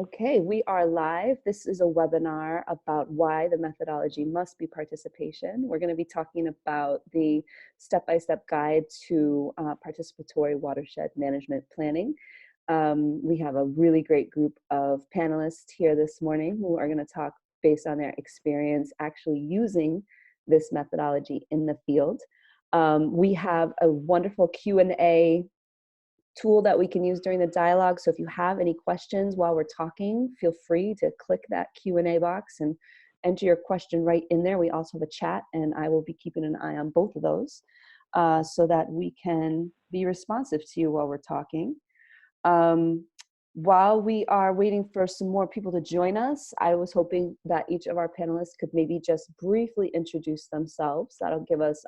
Okay, we are live. This is a webinar about why the methodology must be participation. We're going to be talking about the step-by-step guide to participatory watershed management planning. We have a really great group of panelists here this morning who are going to talk based on their experience actually using this methodology in the field. We have a wonderful Q&A tool that we can use during the dialogue. So if you have any questions while we're talking, feel free to click that Q&A box and enter your question right in there. We also have a chat, and I will be keeping an eye on both of those so that we can be responsive to you while we're talking. While we are waiting for some more people to join us, I was hoping that each of our panelists could maybe just briefly introduce themselves. That'll give us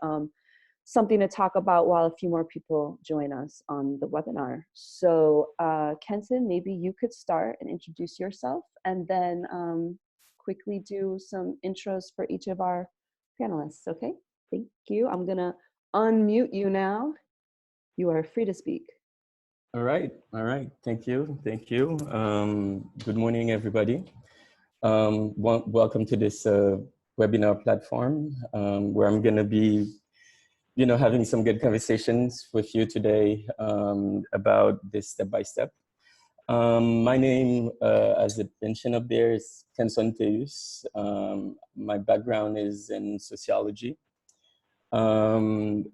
something to talk about while a few more people join us on the webinar. So Kenton, maybe you could start and introduce yourself, and then quickly do some intros for each of our panelists, okay? Thank you. I'm gonna unmute you now. You are free to speak. All right. Thank you. Good morning, everybody. Welcome to this webinar platform where I'm going to be, having some good conversations with you today about this step-by-step. My name, as it mentioned up there, is Kenson Teus. My background is in sociology. I'm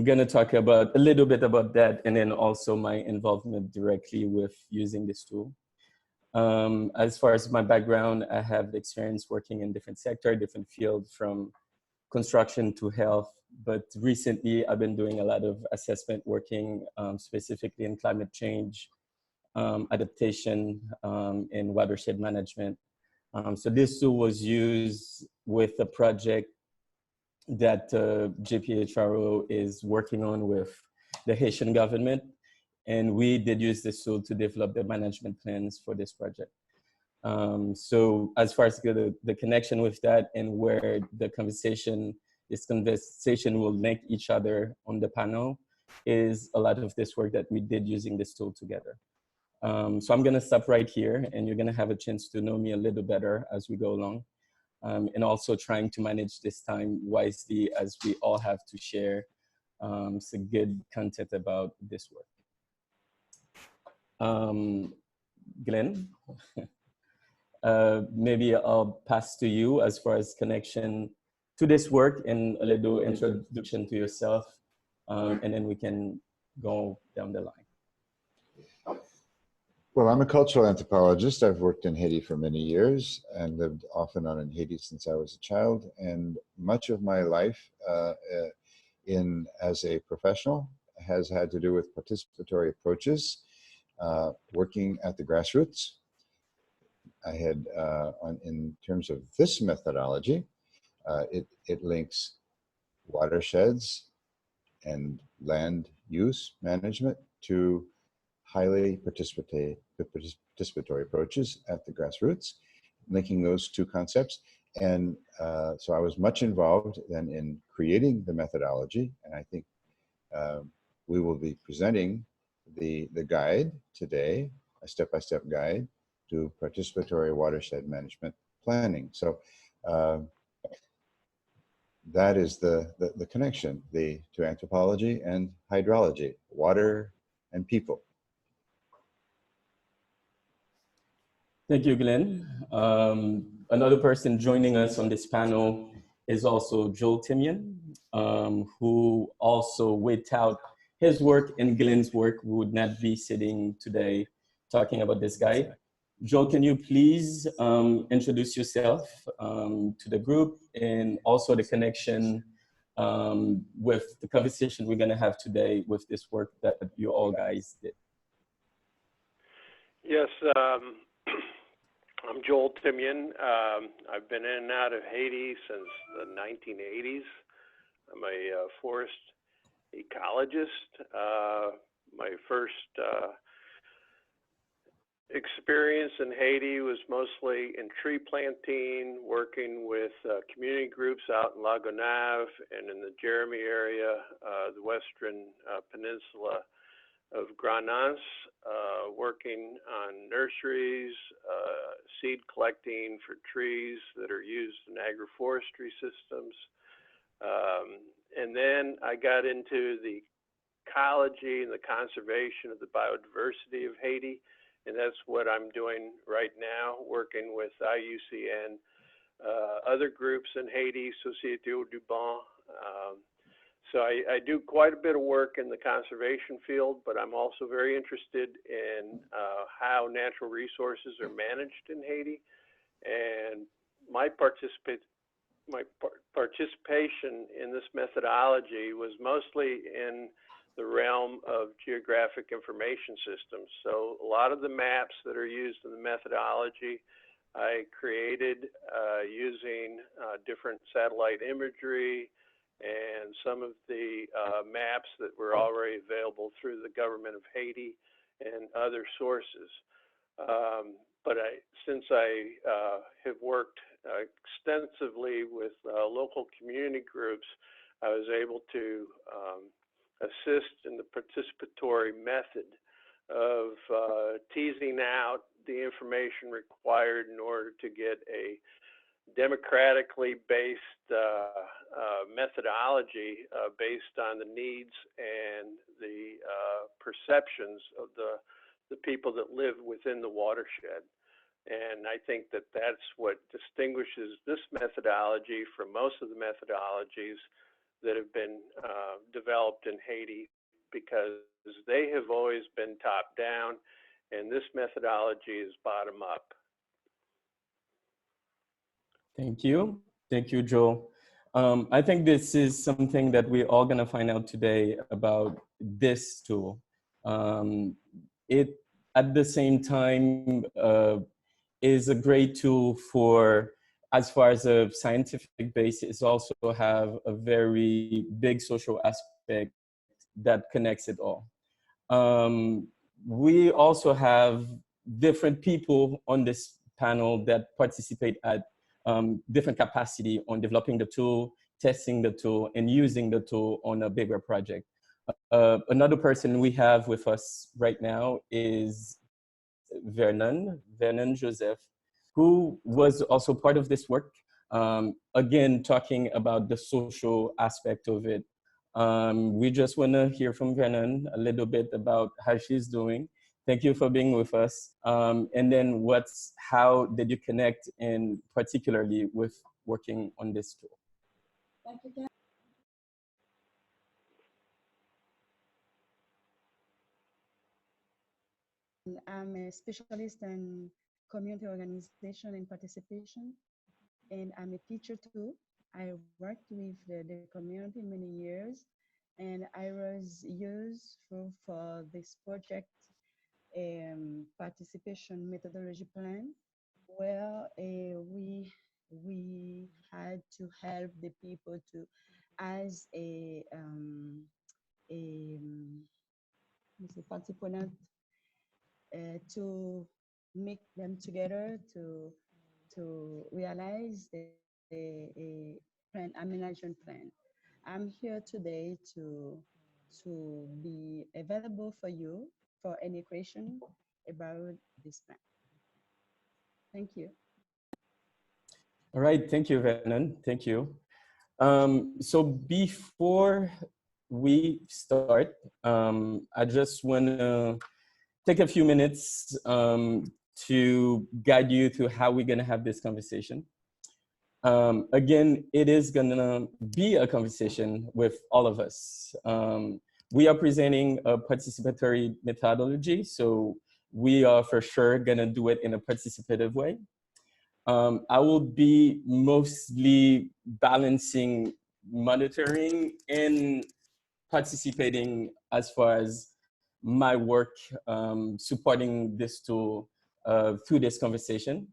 going to talk about a little bit about that, and then also my involvement directly with using this tool. As far as my background, I have experience working in different sectors, different fields, from construction to health. But recently, I've been doing a lot of assessment working specifically in climate change, adaptation, and watershed management. So this tool was used with a project that JPHRO is working on with the Haitian government. And we did use this tool to develop the management plans for this project. So as far as the connection with that and where this conversation will link each other on the panel is a lot of this work that we did using this tool together. So I'm gonna stop right here, and you're gonna have a chance to know me a little better as we go along. And also trying to manage this time wisely as we all have to share some good content about this work. Glenn, maybe I'll pass to you as far as connection to this work and a little introduction to yourself, and then we can go down the line. Well, I'm a cultural anthropologist. I've worked in Haiti for many years and lived off and on in Haiti since I was a child. And much of my life as a professional has had to do with participatory approaches, working at the grassroots. I had, in terms of this methodology, it links watersheds and land use management to highly participatory approaches at the grassroots, linking those two concepts. And so I was much involved then in creating the methodology. And I think we will be presenting the guide today, a step-by-step guide to participatory watershed management planning. So that is the connection to anthropology and hydrology, water and people. Thank you, Glenn. Another person joining us on this panel is also Joel Timian, who also, without his work and Glenn's work, would not be sitting today talking about this guide. Joel, can you please introduce yourself to the group and also the connection with the conversation we're gonna have today with this work that you all guys did? Yes. I'm Joel Timian. I've been in and out of Haiti since the 1980s. I'm a forest ecologist. My first experience in Haiti was mostly in tree planting, working with community groups out in La Gonave and in the Jérémie area, the western peninsula of Grand Anse. working on nurseries, seed collecting for trees that are used in agroforestry systems. And then I got into the ecology and the conservation of the biodiversity of Haiti. And that's what I'm doing right now, working with IUCN, other groups in Haiti, Société Audubon. So I do quite a bit of work in the conservation field, but I'm also very interested in how natural resources are managed in Haiti. And my participation in this methodology was mostly in the realm of geographic information systems. So a lot of the maps that are used in the methodology I created using different satellite imagery and some of the maps that were already available through the government of Haiti and other sources. But since I have worked extensively with local community groups, I was able to assist in the participatory method of teasing out the information required in order to get a democratically based methodology based on the needs and the perceptions of the people that live within the watershed. And I think that that's what distinguishes this methodology from most of the methodologies that have been developed in Haiti, because they have always been top down, and this methodology is bottom up. Thank you. Thank you, Joel. I think this is something that we're all going to find out today about this tool. It, at the same time, is a great tool for, as far as a scientific basis, also have a very big social aspect that connects it all. We also have different people on this panel that participate at different capacity on developing the tool, testing the tool, and using the tool on a bigger project. Another person we have with us right now is Vernon Joseph, who was also part of this work. Again, talking about the social aspect of it. We just want to hear from Vernon a little bit about how she's doing. Thank you for being with us. And then how did you connect, in particularly with working on this tool? Thank you, Ken. I'm a specialist in community organization and participation, and I'm a teacher too. I worked with the community many years, and I was used for this project participation methodology plan, where we had to help the people to, as a participant, to make them together to realize the plan, a management plan. I'm here today to be available for you for any question about this plan. Thank you. All right, thank you, Vernon. Thank you. So before we start, I just want to take a few minutes to guide you through how we're going to have this conversation. Again, it is going to be a conversation with all of us. We are presenting a participatory methodology, so we are for sure going to do it in a participative way. I will be mostly balancing monitoring and participating as far as my work supporting this tool through this conversation.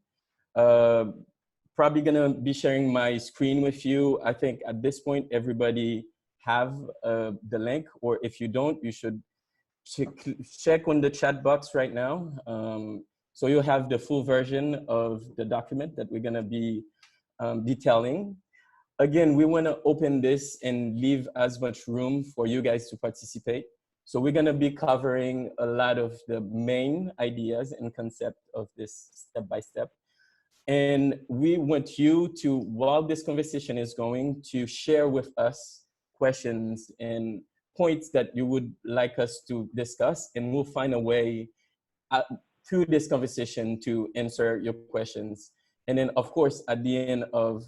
Probably gonna be sharing my screen with you. I think at this point, everybody have the link, or if you don't, you should check on the chat box right now. So you'll have the full version of the document that we're gonna be detailing. Again, we wanna open this and leave as much room for you guys to participate. So we're going to be covering a lot of the main ideas and concept of this step-by-step. And we want you to, while this conversation is going, to share with us questions and points that you would like us to discuss, and we'll find a way through this conversation to answer your questions. And then, of course, at the end of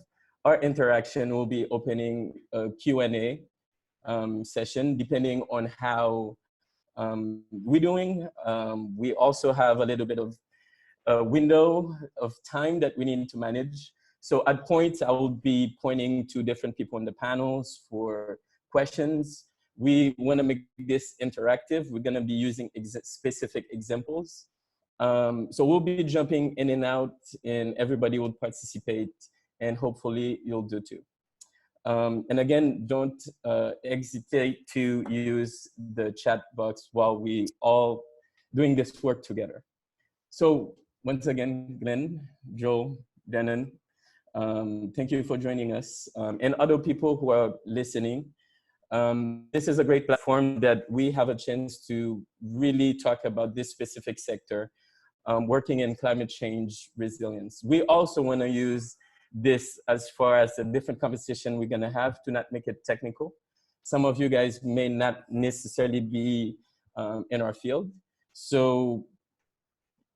our interaction, we'll be opening a Q&A session, depending on how we're doing. We also have a little bit of a window of time that we need to manage. So at points, I will be pointing to different people in the panels for questions. We want to make this interactive. We're going to be using specific examples. So we'll be jumping in and out, and everybody will participate, and hopefully you'll do too. And again, don't hesitate to use the chat box while we all doing this work together. So once again, Glenn, Joe, Denon, thank you for joining us, and other people who are listening. This is a great platform that we have a chance to really talk about this specific sector, working in climate change resilience. We also want to use this as far as a different conversation we're going to have to not make it technical. Some of you guys may not necessarily be in our field. So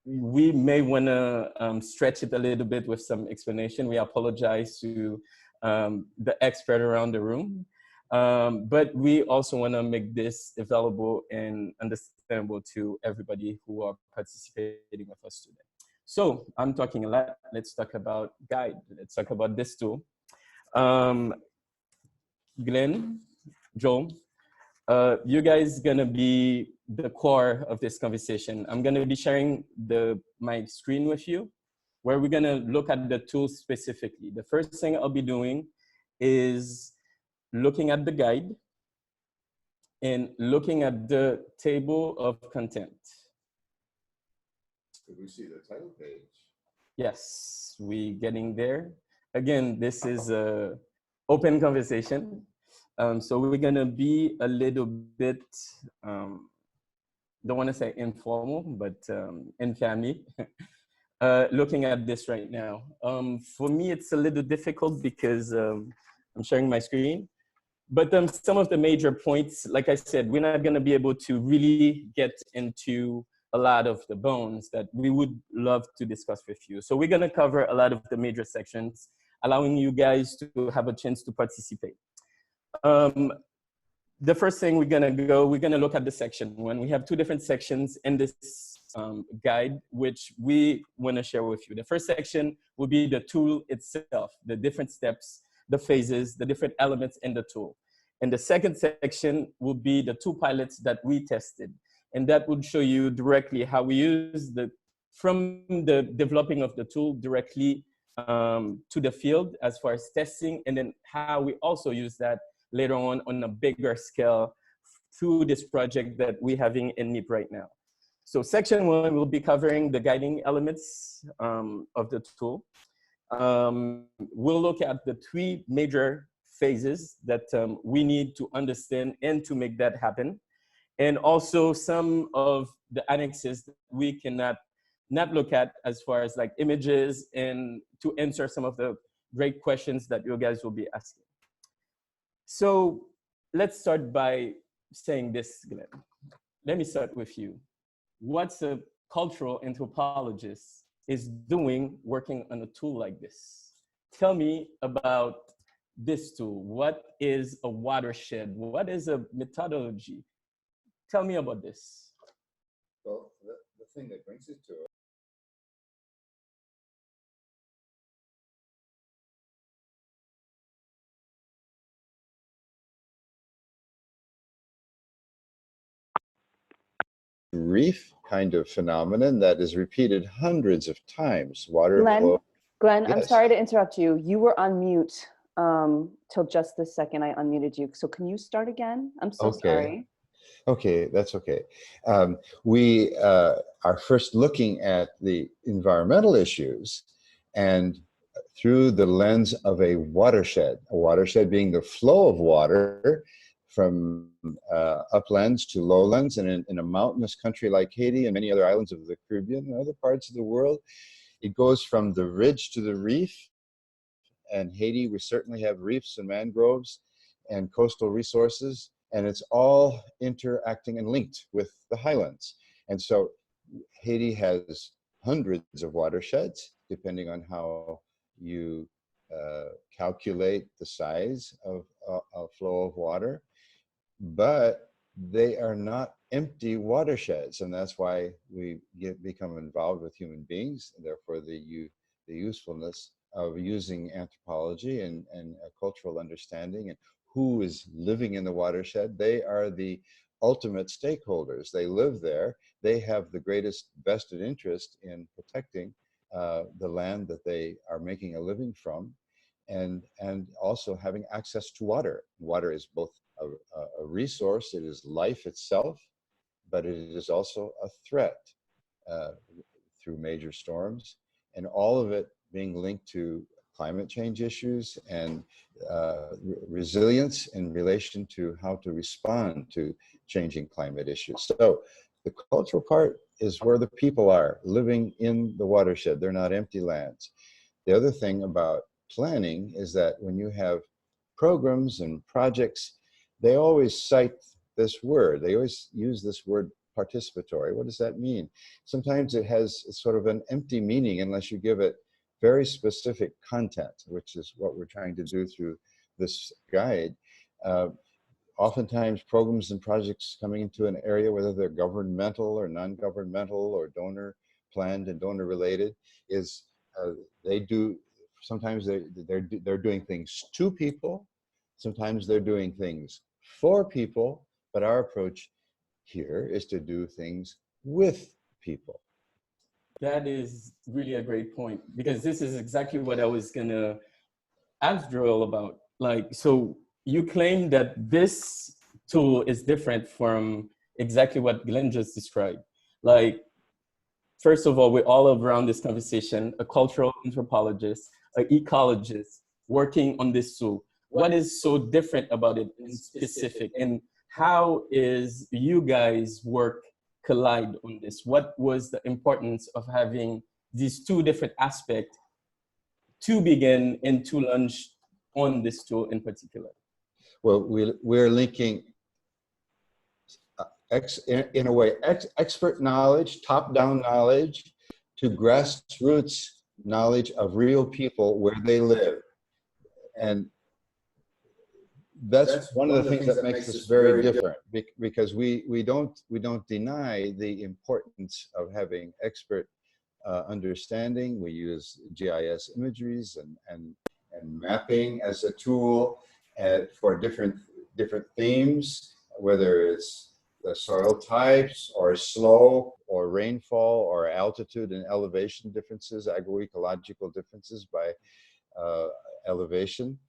we may want to stretch it a little bit with some explanation. We apologize to the expert around the room. But we also want to make this available and understandable to everybody who are participating with us today. So I'm talking a lot. Let's talk about Guide. Let's talk about this tool. Glenn, Joel, you guys gonna be the core of this conversation. I'm gonna be sharing my screen with you, where we're gonna look at the tool specifically. The first thing I'll be doing is looking at the guide and looking at the table of content. Could we see the title page? Yes, we getting there. Again, this is a open conversation. So we're gonna be a little bit, don't wanna say informal, but in family, looking at this right now. For me, it's a little difficult because I'm sharing my screen. But some of the major points, like I said, we're not gonna be able to really get into a lot of the bones that we would love to discuss with you. So we're gonna cover a lot of the major sections, allowing you guys to have a chance to participate. The first thing we're gonna look at the section one. We have two different sections in this guide, which we wanna share with you. The first section will be the tool itself, the different steps, the phases, the different elements in the tool. And the second section will be the two pilots that we tested. And that would show you directly how we use from the developing of the tool directly to the field as far as testing, and then how we also use that later on a bigger scale through this project that we're having in NEEP right now. So section one will be covering the guiding elements of the tool. We'll look at the three major phases that we need to understand and to make that happen. And also some of the annexes that we cannot not look at as far as like images, and to answer some of the great questions that you guys will be asking. So let's start by saying this, Glenn. Let me start with you. What's a cultural anthropologist is doing working on a tool like this? Tell me about this tool. What is a watershed? What is a methodology? Tell me about this. Well, the thing that brings it to us. Reef kind of phenomenon that is repeated hundreds of times. Water flow. Glenn, Yes. I'm sorry to interrupt you. You were on mute till just this second I unmuted you. So can you start again? I'm so sorry. Okay, that's okay. We are first looking at the environmental issues, and through the lens of a watershed being the flow of water from uplands to lowlands, and in a mountainous country like Haiti and many other islands of the Caribbean and other parts of the world, it goes from the ridge to the reef. And Haiti, we certainly have reefs and mangroves and coastal resources, and it's all interacting and linked with the highlands. And so Haiti has hundreds of watersheds, depending on how you calculate the size of a flow of water, but they are not empty watersheds, and that's why we become involved with human beings, and therefore the usefulness of using anthropology and a cultural understanding and who is living in the watershed. They are the ultimate stakeholders. They live there. They have the greatest vested interest in protecting the land that they are making a living from, and also having access to water. Water is both a resource, it is life itself, but it is also a threat through major storms, and all of it being linked to climate change issues and resilience in relation to how to respond to changing climate issues. So the cultural part is where the people are living in the watershed. They're not empty lands. The other thing about planning is that when you have programs and projects, they always cite this word. They always use this word participatory. What does that mean? Sometimes it has sort of an empty meaning unless you give it very specific content, which is what we're trying to do through this guide. Oftentimes programs and projects coming into an area, whether they're governmental or non-governmental or donor planned and donor related, is they do, sometimes they're doing things to people, sometimes they're doing things for people, but our approach here is to do things with people. That is really a great point, because this is exactly what I was gonna ask Joel about. Like, so you claim that this tool is different from exactly what Glenn just described. Like, first of all, we're all around this conversation, a cultural anthropologist, an ecologist working on this tool. What is so different about it in specific? And how is you guys' work collide on this? What was the importance of having these two different aspects to begin and to launch on this tool in particular? Well, we're linking, in a way, expert knowledge, top-down knowledge, to grassroots knowledge of real people where they live. And that's one of the things that makes us very different, because we don't deny the importance of having expert understanding. We use GIS imageries and mapping as a tool for different themes, whether it's the soil types or slope or rainfall or altitude and elevation differences, agroecological differences by elevation.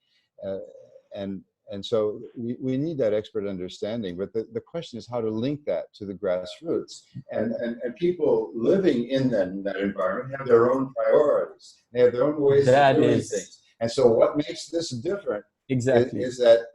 And so we need that expert understanding, but the question is how to link that to the grassroots. And people living in that environment have their own priorities. They have their own ways of doing things. And so what makes this different is that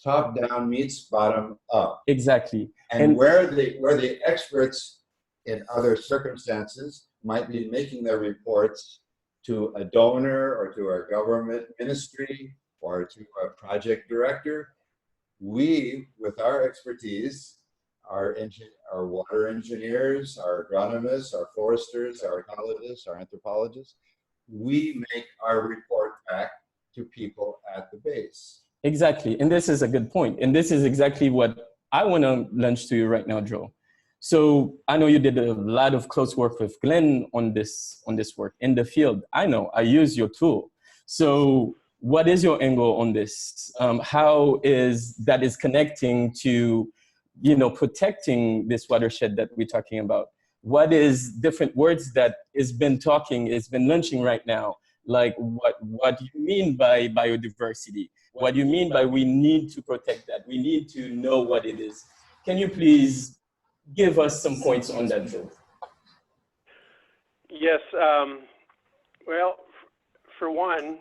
top down meets bottom up. Exactly. And where the experts in other circumstances might be making their reports to a donor or to a government ministry or to a project director, we, with our expertise, our water engineers, our agronomists, our foresters, our ecologists, our anthropologists, we make our report back to people at the base. Exactly, and this is a good point. And this is exactly what I want to launch to you right now, Joe. So I know you did a lot of close work with Glenn on this work in the field. I know, I use your tool. So what is your angle on this? How is that connecting to, protecting this watershed that we're talking about? What is different words that is been launching right now? Like what do you mean by biodiversity? What do you mean by we need to protect that? We need to know what it is. Can you please give us some points on that, Joe? Yes. Well, for one,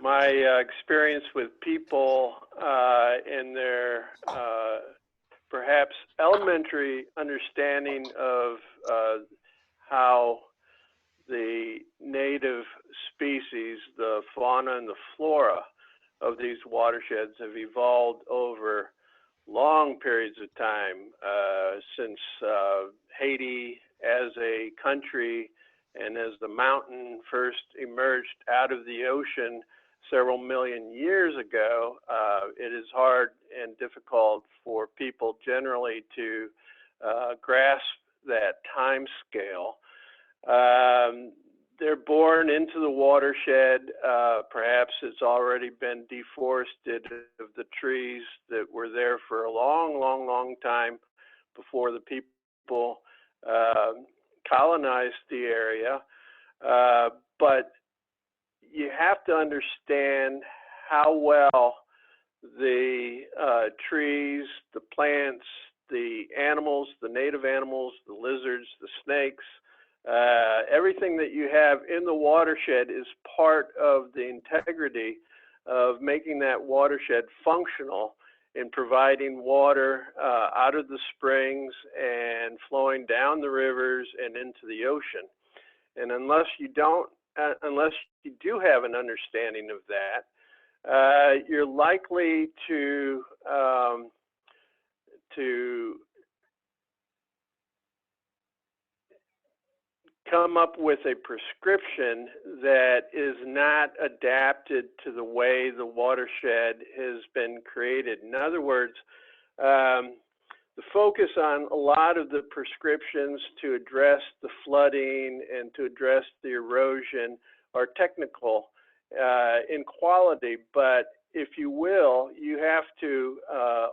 my experience with people in their perhaps elementary understanding of how the native species, the fauna and the flora of these watersheds have evolved over long periods of time, since Haiti as a country and as the mountain first emerged out of the ocean several million years ago. It is hard and difficult for people generally to grasp that time scale. They're born into the watershed. Perhaps it's already been deforested of the trees that were there for a long, long, long time before the people colonized the area. But you have to understand how well the trees, the plants, the animals, the native animals, the lizards, the snakes, everything that you have in the watershed is part of the integrity of making that watershed functional in providing water out of the springs and flowing down the rivers and into the ocean. And unless you do have an understanding of that, you're likely to come up with a prescription that is not adapted to the way the watershed has been created. In other words, the focus on a lot of the prescriptions to address the flooding and to address the erosion are technical in quality, but if you will, you have to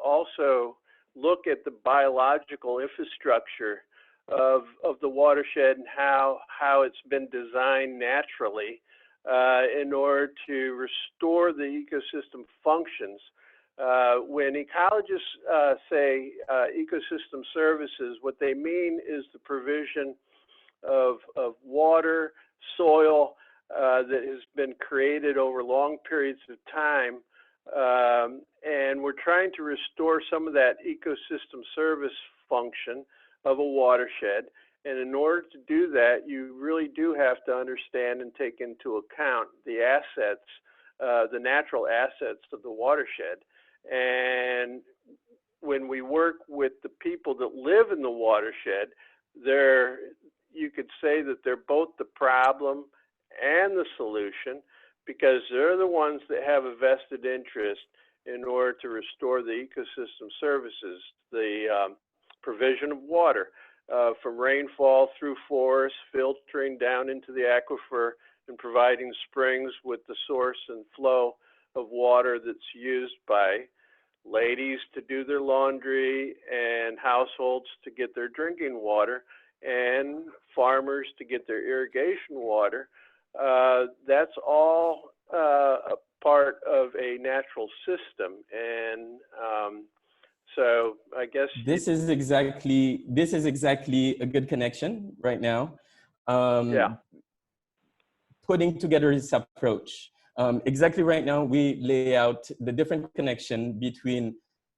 also look at the biological infrastructure of the watershed and how it's been designed naturally in order to restore the ecosystem functions. When ecologists say ecosystem services, what they mean is the provision of water, soil that has been created over long periods of time, and we're trying to restore some of that ecosystem service function of a watershed. And in order to do that, you really do have to understand and take into account the assets, the natural assets of the watershed. And when we work with the people that live in the watershed, you could say that they're both the problem and the solution, because they're the ones that have a vested interest in order to restore the ecosystem services, the provision of water from rainfall through forests, filtering down into the aquifer and providing springs with the source and flow of water that's used by ladies to do their laundry and households to get their drinking water and farmers to get their irrigation water. That's all a part of a natural system. And so I guess this is exactly a good connection right now. Putting together this approach. Exactly right now, we lay out the different connection between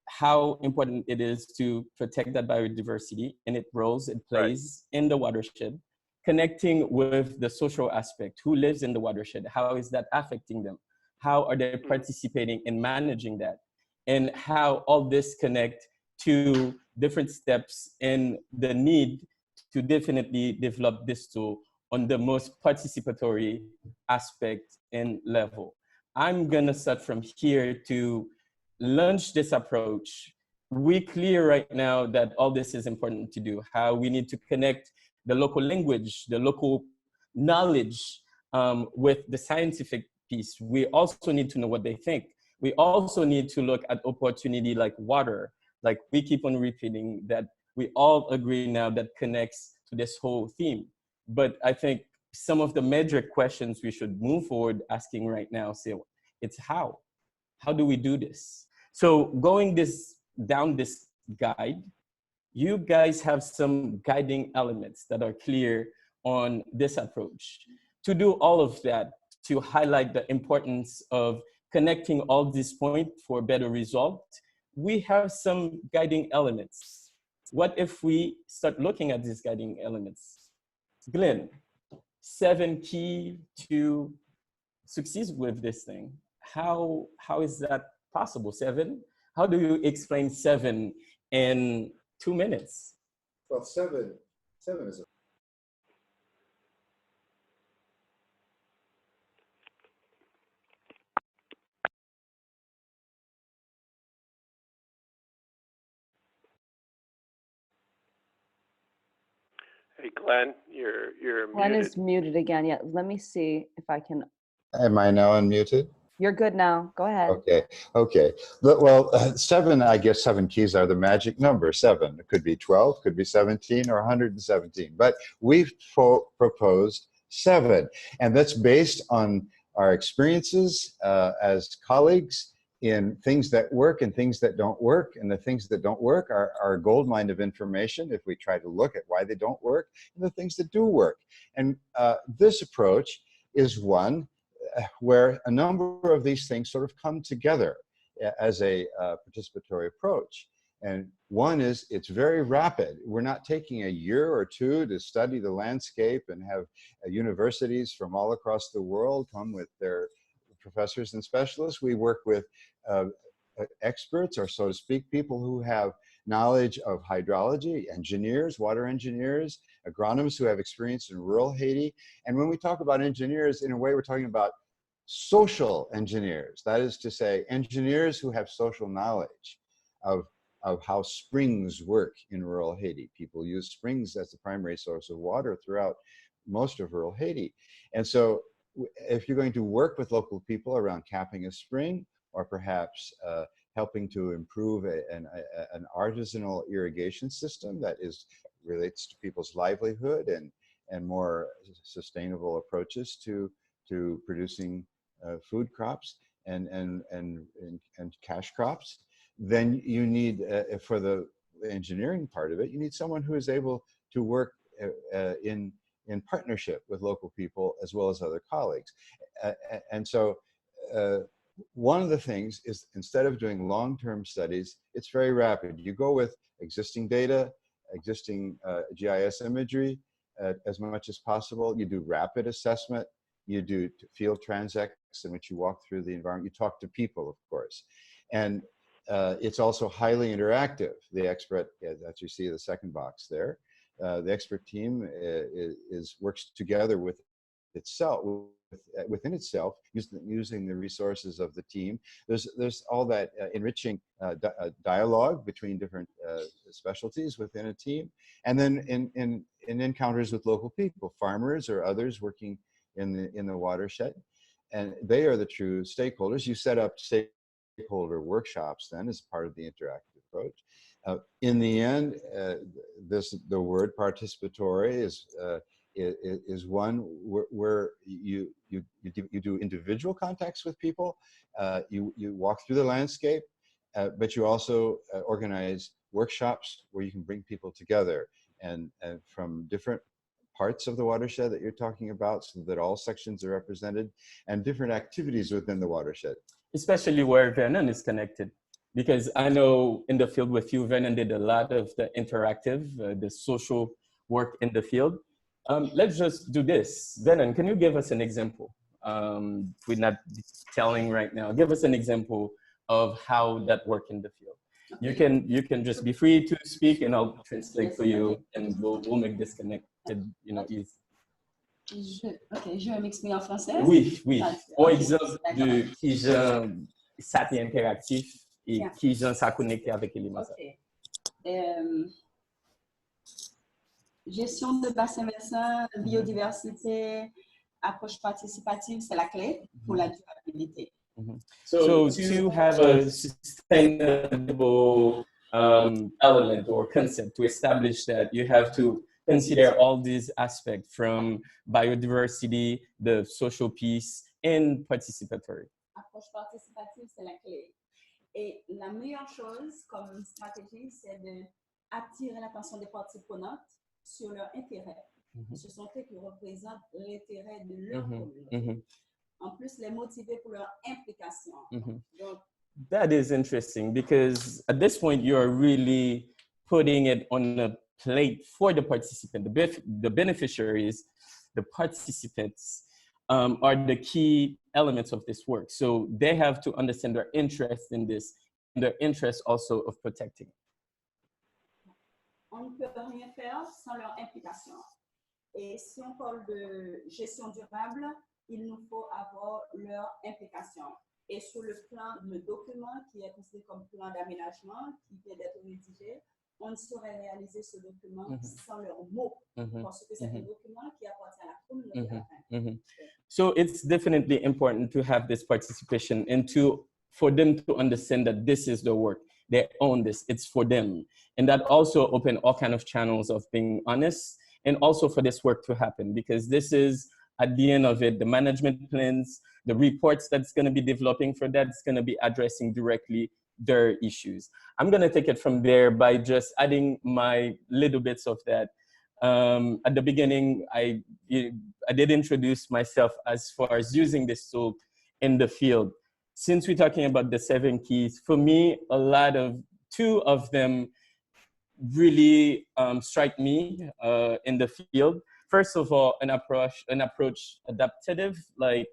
how important it is to protect that biodiversity and its roles it plays in the watershed, connecting with the social aspect, who lives in the watershed, how is that affecting them? How are they participating in managing that? And how all this connect to different steps and the need to definitely develop this tool on the most participatory aspect and level. I'm gonna start from here to launch this approach. We're clear right now that all this is important to do, how we need to connect the local language, the local knowledge with the scientific piece. We also need to know what they think. We also need to look at opportunity like water, like we keep on repeating that we all agree now that connects to this whole theme. But I think some of the major questions we should move forward asking right now, it's how? How do we do this? So going down this guide, you guys have some guiding elements that are clear on this approach. To do all of that, to highlight the importance of connecting all these points for better result, we have some guiding elements. What if we start looking at these guiding elements? Glenn, 7 key to succeed with this thing. How is that possible? 7? How do you explain 7 in 2 minutes? Well, seven is a Hey, Glenn, you're Glenn muted. is muted again. Yeah, let me see if I can. Am I now unmuted? You're good now. Go ahead. Okay. Well, 7, I guess 7 keys are the magic number, 7. It could be 12, could be 17 or 117, but we've proposed 7. And that's based on our experiences as colleagues in things that work and things that don't work. And the things that don't work are a gold mine of information if we try to look at why they don't work, and the things that do work. And this approach is one where a number of these things sort of come together as a participatory approach. And one is it's very rapid. We're not taking a year or two to study the landscape and have universities from all across the world come with their professors and specialists. We work with experts, or so to speak, people who have knowledge of hydrology, engineers, water engineers, agronomists who have experience in rural Haiti. And when we talk about engineers, in a way, we're talking about social engineers. That is to say, engineers who have social knowledge of how springs work in rural Haiti. People use springs as the primary source of water throughout most of rural Haiti. And so if you're going to work with local people around capping a spring, or perhaps helping to improve an artisanal irrigation system that relates to people's livelihood and more sustainable approaches to producing food crops and cash crops, then you need, for the engineering part of it, you need someone who is able to work in partnership with local people as well as other colleagues. And so one of the things is, instead of doing long-term studies, it's very rapid. You go with existing data, existing GIS imagery as much as possible. You do rapid assessment. You do field transects in which you walk through the environment. You talk to people, of course. And it's also highly interactive. The expert, as you see the second box there, the expert team works together with itself, within itself, using the resources of the team. There's all that enriching dialogue between different specialties within a team, and then in encounters with local people, farmers or others working in the watershed, and they are the true stakeholders. You set up stakeholder workshops then as part of the interactive approach. In the end, the word participatory is one where you do individual contacts with people, you walk through the landscape, but you also organize workshops where you can bring people together and from different parts of the watershed that you're talking about, so that all sections are represented, and different activities within the watershed. Especially where Vernon is connected. Because I know in the field with you, Vernon did a lot of the interactive, the social work in the field. Let's just do this. Vernon, can you give us an example? We're not telling right now. Give us an example of how that worked in the field. Okay. You can just be free to speak, and I'll translate for you, and we'll make this connected, easy. Je m'exprime en français. Oui. Par exemple, de qui ça est interactif et qui ça connecté avec Elimasa. Gestion de bassin versant, biodiversité, approche participative, c'est la clé pour la durabilité. So to have a sustainable element or concept, to establish that, you have to consider all these aspects, from biodiversity, the social piece, and participatory. Approche participative, c'est la clé. Et la meilleure chose comme stratégie, c'est d'attirer l'attention des parties prenantes sur leur intérêt. Ce sont eux qui représentent l'intérêt de leur communauté. en plus les motiver pour leur implication. Donc, that is interesting because at this point you're really putting it on a plate for the participant. The beneficiaries, the participants are the key elements of this work. So they have to understand their interest in this, and their interest also of protecting. on ne peut rien faire sans leur implication. Et si on parle de gestion durable, il nous faut avoir leur implication. Et sur le plan, le document qui est considéré comme plan d'aménagement, qui vient d'être rédigé, on ne saurait réaliser ce document sans leurs mots, parce que c'est un document qui appartient à la communauté à la fin. So it's definitely important to have this participation and for them to understand that this is their work. They own this, it's for them. And that also open all kind of channels of being honest, and also for this work to happen, because this is, at the end of it, the management plans, the reports that's going to be developing for that, it's going to be addressing directly their issues. I'm going to take it from there by just adding my little bits of that. At the beginning, I did introduce myself as far as using this tool in the field. Since we're talking about the 7 keys, for me, two of them really strike me in the field. First of all, an approach adaptive, like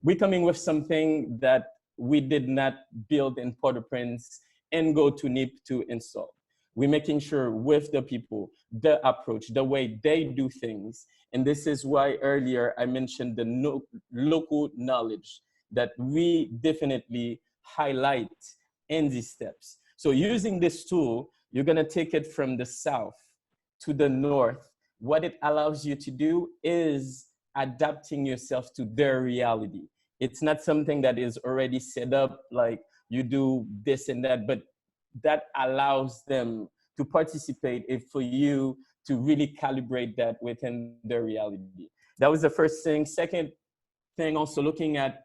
we're coming with something that we did not build in Port-au-Prince and go to NIP to install. We're making sure with the people, the approach, the way they do things. And this is why earlier I mentioned the local knowledge that we definitely highlight in these steps. So using this tool, you're gonna take it from the south to the north. What it allows you to do is adapting yourself to their reality. It's not something that is already set up, like you do this and that, but that allows them to participate for you to really calibrate that within their reality. That was the first thing. Second thing, also looking at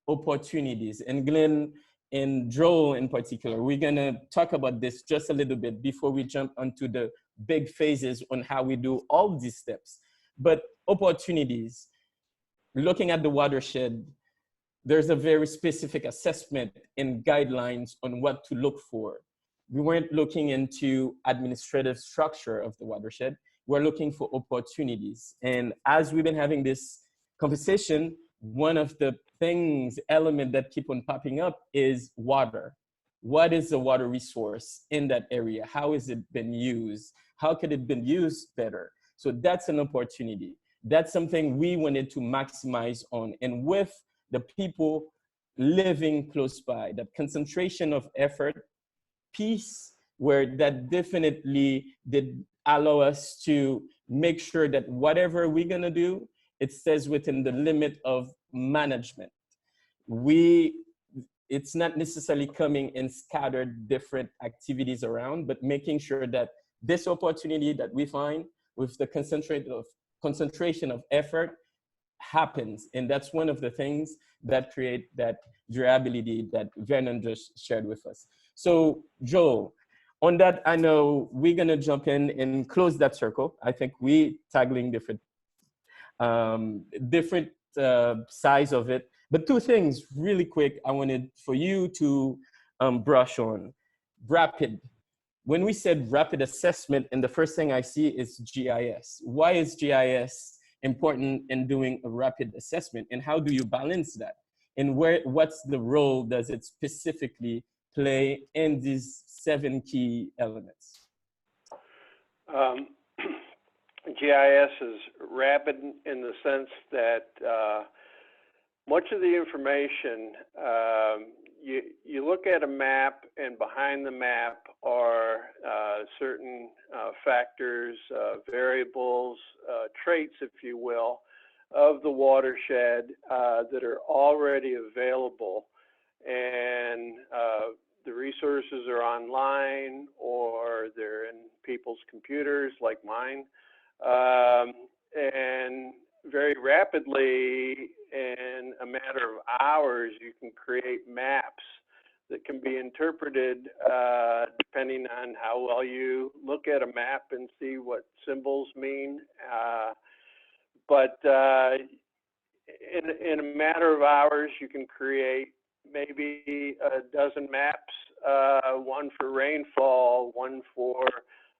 opportunities. And Glenn and Joel in particular, we're gonna talk about this just a little bit before we jump onto the big phases on how we do all these steps. But opportunities, looking at the watershed, there's a very specific assessment and guidelines on what to look for. We weren't looking into administrative structure of the watershed. We're looking for opportunities. And as we've been having this conversation, one of the element that keep on popping up is water. What is the water resource in that area? How has it been used? How could it been used better? So that's an opportunity. That's something we wanted to maximize on. And with the people living close by, that concentration of effort piece, where that definitely did allow us to make sure that whatever we're gonna do, it stays within the limit of management. It's not necessarily coming in scattered different activities around, but making sure that this opportunity that we find with the concentration of effort happens. And that's one of the things that create that durability that Vernon just shared with us. So Joel, on that, I know we're gonna jump in and close that circle. I think we tackling different size of it. But two things really quick I wanted for you to brush on. Rapid. When we said rapid assessment, and the first thing I see is GIS. Why is GIS important in doing a rapid assessment? And how do you balance that? And what's the role does it specifically play in these 7 key elements? GIS is rapid in the sense that much of the information, you look at a map, and behind the map are certain factors, variables, traits, if you will, of the watershed that are already available. And the resources are online, or they're in people's computers like mine. And very rapidly, in a matter of hours, you can create maps that can be interpreted depending on how well you look at a map and see what symbols mean. But in a matter of hours, you can create maybe a dozen maps, one for rainfall, one for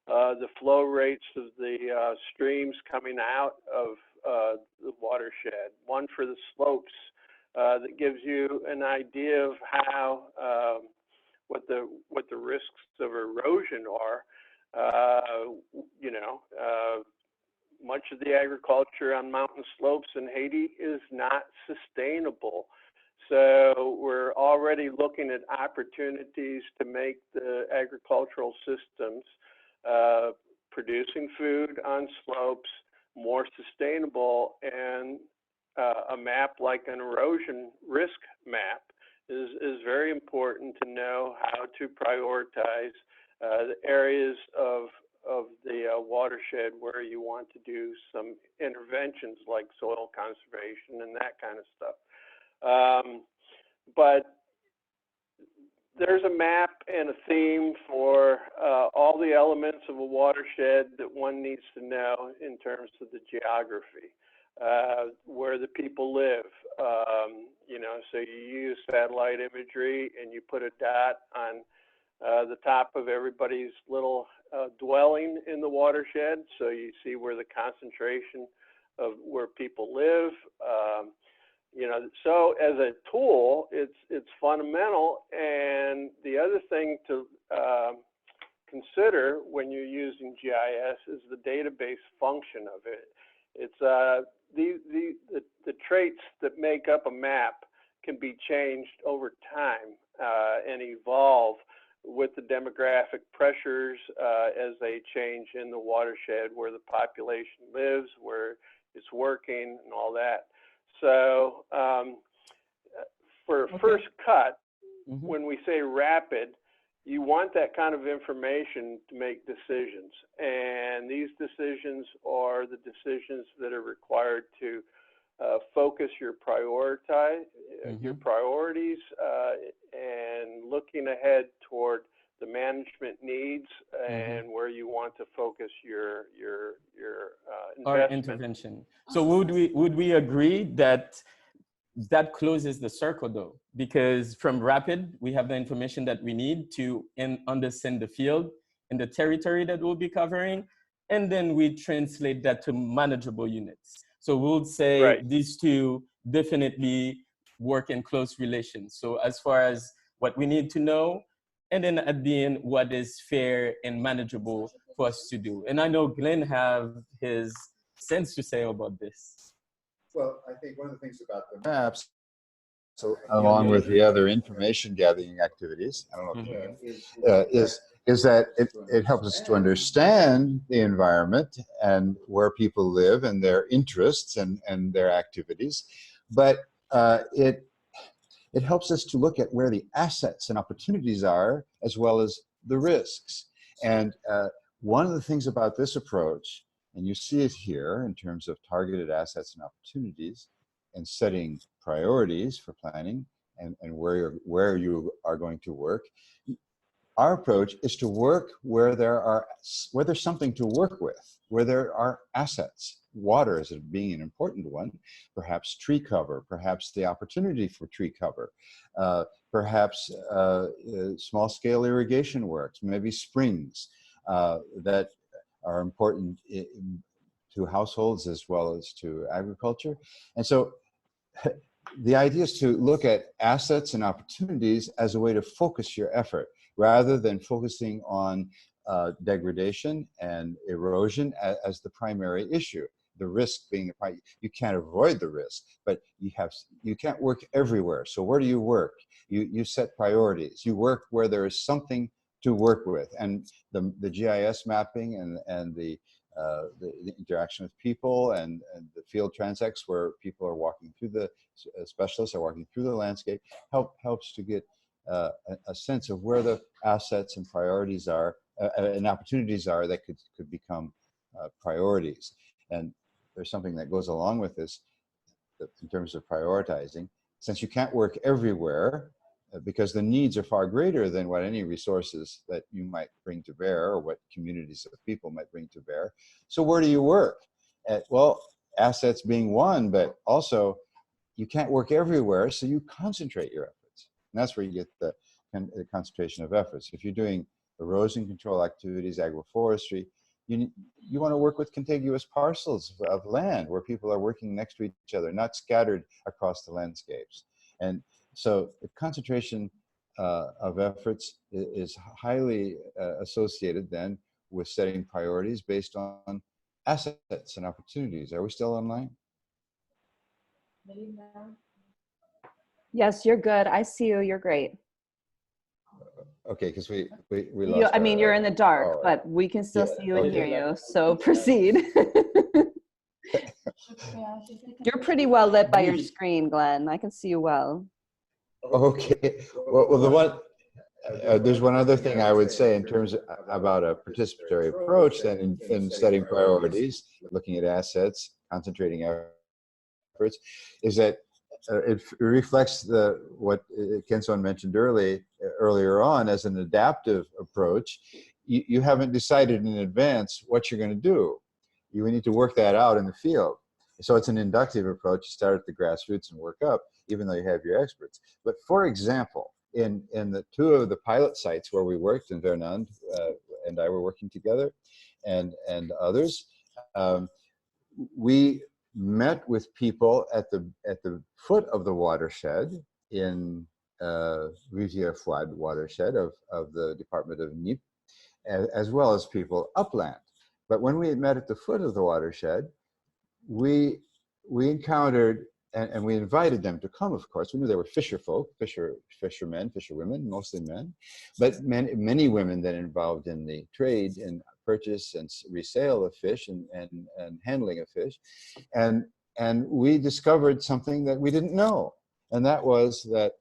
the flow rates of the streams coming out of the watershed, one for the slopes that gives you an idea of how what the risks of erosion are. You know, much of the agriculture on mountain slopes in Haiti is not sustainable. So we're already looking at opportunities to make the agricultural systems producing food on slopes more sustainable, and a map like an erosion risk map is very important to know how to prioritize the areas of the watershed where you want to do some interventions like soil conservation and that kind of stuff. But there's a map and a theme for all the elements of a watershed that one needs to know in terms of the geography, where the people live. You know, so you use satellite imagery and you put a dot on the top of everybody's little dwelling in the watershed, so you see where the concentration of where people live. You know, so as a tool, it's fundamental. And the other thing to consider when you're using GIS is the database function of it. It's the traits that make up a map can be changed over time and evolve with the demographic pressures as they change in the watershed, where the population lives, where it's working, and all that. So for a first cut, when we say rapid, you want that kind of information to make decisions. And these decisions are the decisions that are required to focus your your priorities and looking ahead toward the management needs and where you want to focus your Our intervention. So would we agree that that closes the circle though? Because from rapid, we have the information that we need to understand the field and the territory that we'll be covering, and then we translate that to manageable units. So we'll say these two definitely work in close relations. So as far as what we need to know, and then at the end, what is fair and manageable for us to do. And I know Glenn have his sense to say about this. Well, I think one of the things about the maps, so along with the other information gathering activities, I don't know, is that it helps us to understand the environment and where people live and their interests and their activities, but it helps us to look at where the assets and opportunities are, as well as the risks. And one of the things about this approach, and you see it here in terms of targeted assets and opportunities and setting priorities for planning and where you are going to work. Our approach is to work where there's something to work with, where there are assets. Water as being an important one, perhaps tree cover, perhaps the opportunity for tree cover, perhaps small-scale irrigation works, maybe springs that are important to households as well as to agriculture. And so the idea is to look at assets and opportunities as a way to focus your effort, rather than focusing on degradation and erosion as the primary issue. The risk being the primary. You can't avoid the risk, but you can't work everywhere. So where do you work? You set priorities. You work where there is something to work with, and the GIS mapping and the interaction with people and the field transects where people are walking through the specialists are walking through the landscape helps to get a sense of where the assets and priorities are and opportunities are that could become priorities. And there's something that goes along with this in terms of prioritizing. Since you can't work everywhere, because the needs are far greater than what any resources that you might bring to bear or what communities of people might bring to bear. So where do you work? Well, assets being one, but also you can't work everywhere, so you concentrate your efforts. And that's where you get the concentration of efforts. If you're doing erosion control activities, agroforestry, you want to work with contiguous parcels of land where people are working next to each other, not scattered across the landscapes. And so the concentration of efforts is highly associated then with setting priorities based on assets and opportunities. Are we still online? Yes, you're good. I see you. You're great. Okay, because we lost. I mean, you're in the dark, oh, but we can still yeah, see you and okay. hear you. So proceed. You're pretty well lit by your screen, Glenn. I can see you well. Okay. Well, the one there's one other thing I would say in terms of, about a participatory approach. Then in setting priorities, looking at assets, concentrating efforts, is that it reflects what Kenson mentioned earlier on as an adaptive approach. You haven't decided in advance what you're going to do. You need to work that out in the field. So it's an inductive approach. You start at the grassroots and work up, even though you have your experts. But for example, in the two of the pilot sites where we worked in Vernand, and I were working together, and others, we met with people at the foot of the watershed in Rivière-Froide watershed of the Department of Nîmes, as well as people upland. But when we had met at the foot of the watershed, we encountered, and we invited them to come, of course. We knew they were fisher folk, fishermen, fisherwomen, mostly men, but many women that involved in the trade and purchase and resale of fish and handling of fish. And we discovered something that we didn't know. And that was that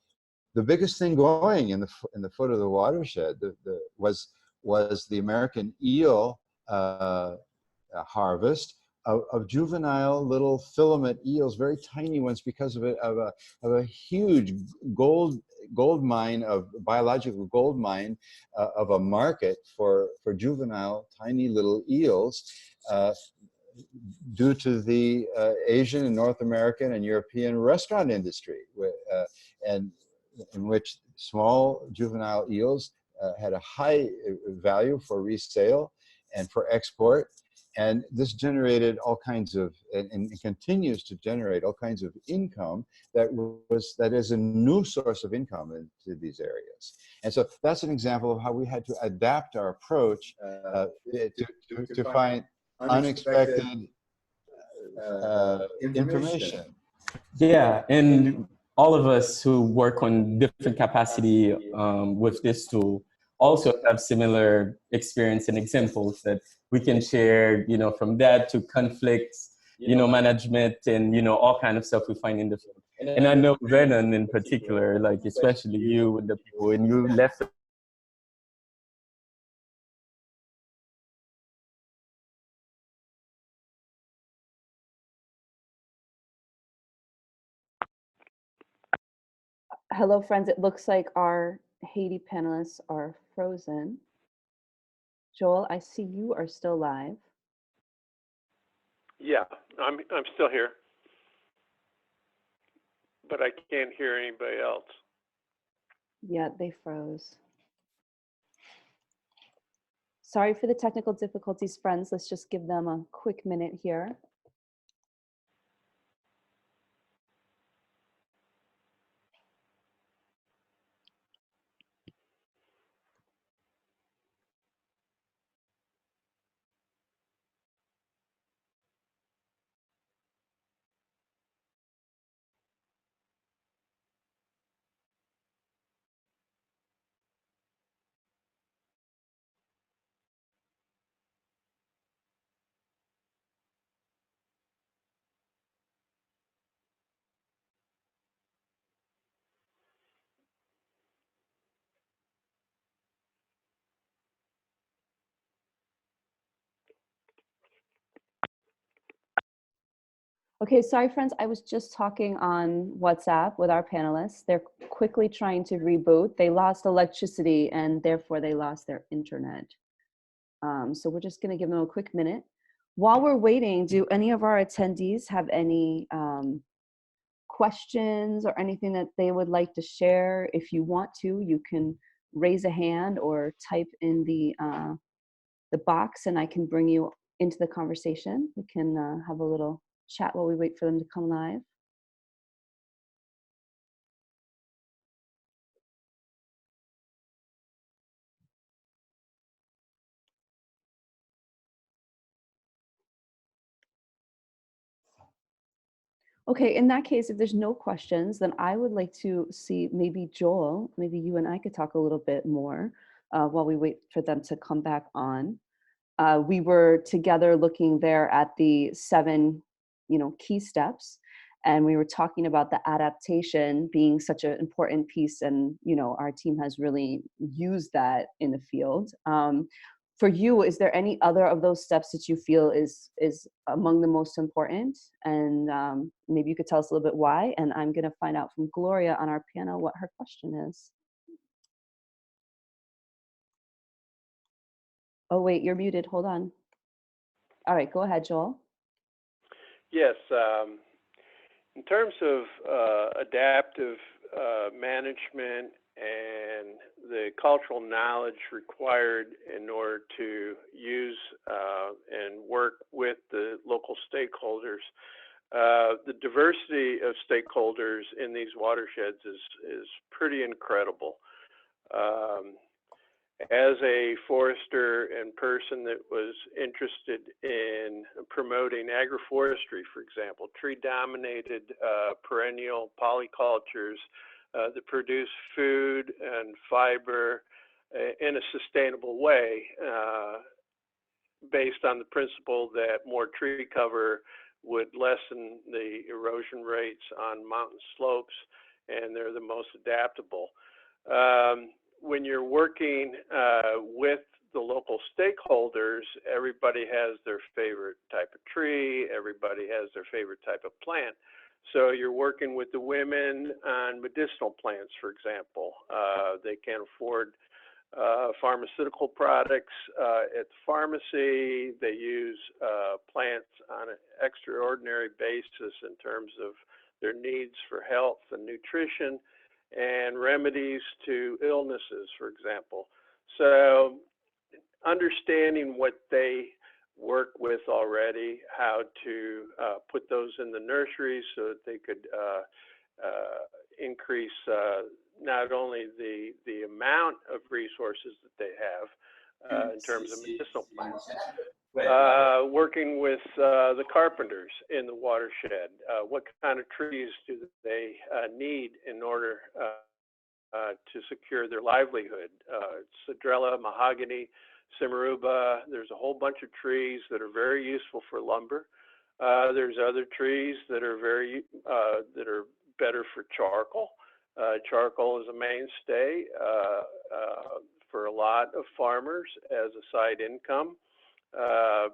the biggest thing going in the foot of the watershed was the American eel harvest of juvenile little filament eels, very tiny ones, because of a huge gold mine, of biological gold mine, of a market for juvenile tiny little eels, due to the Asian and North American and European restaurant industry, and in which small juvenile eels had a high value for resale and for export. And this generated all kinds of, and continues to generate all kinds of income that is a new source of income into these areas. And so that's an example of how we had to adapt our approach to find unexpected information. Yeah, and all of us who work on different capacity with this tool also have similar experience and examples that we can share, from that to conflicts, management, and, all kind of stuff we find in the field. And I know Vernon in particular, like especially you with the people, when you left. Hello, friends. It looks like our Haiti panelists are frozen. Joel, I see you are still live. Yeah, I'm still here, but I can't hear anybody else. Yeah, they froze. Sorry for the technical difficulties, friends. Let's just give them a quick minute here. Okay, sorry friends, I was just talking on WhatsApp with our panelists. They're quickly trying to reboot. They lost electricity and therefore they lost their internet. So we're just gonna give them a quick minute. While we're waiting, do any of our attendees have any questions or anything that they would like to share, if you want to, you can raise a hand or type in the box and I can bring you into the conversation. We can have a little chat while we wait for them to come live. Okay, in that case, if there's no questions, then I would like to see maybe Joel, maybe you and I could talk a little bit more while we wait for them to come back on. We were together looking there at the 7, key steps, and we were talking about the adaptation being such an important piece, and our team has really used that in the field. For you, is there any other of those steps that you feel is among the most important? And maybe you could tell us a little bit why. And I'm going to find out from Gloria on our panel what her question is. Oh, wait, you're muted. Hold on. All right, go ahead, Joel. Yes, in terms of adaptive management and the cultural knowledge required in order to use and work with the local stakeholders, the diversity of stakeholders in these watersheds is pretty incredible. As a forester and person that was interested in promoting agroforestry, for example, tree-dominated perennial polycultures that produce food and fiber in a sustainable way, based on the principle that more tree cover would lessen the erosion rates on mountain slopes, and they're the most adaptable. When you're working with the local stakeholders, everybody has their favorite type of tree, everybody has their favorite type of plant. So you're working with the women on medicinal plants, for example. They can't afford pharmaceutical products at the pharmacy. They use plants on an extraordinary basis in terms of their needs for health and nutrition and remedies to illnesses, for example. So understanding what they work with already, how to put those in the nurseries so that they could increase not only the amount of resources that they have in terms of medicinal plants, working with the carpenters in the watershed. What kind of trees do they need in order to secure their livelihood? Cedrela, mahogany, cimaruba. There's a whole bunch of trees that are very useful for lumber. There's other trees that are that are better for charcoal. Charcoal is a mainstay for a lot of farmers as a side income.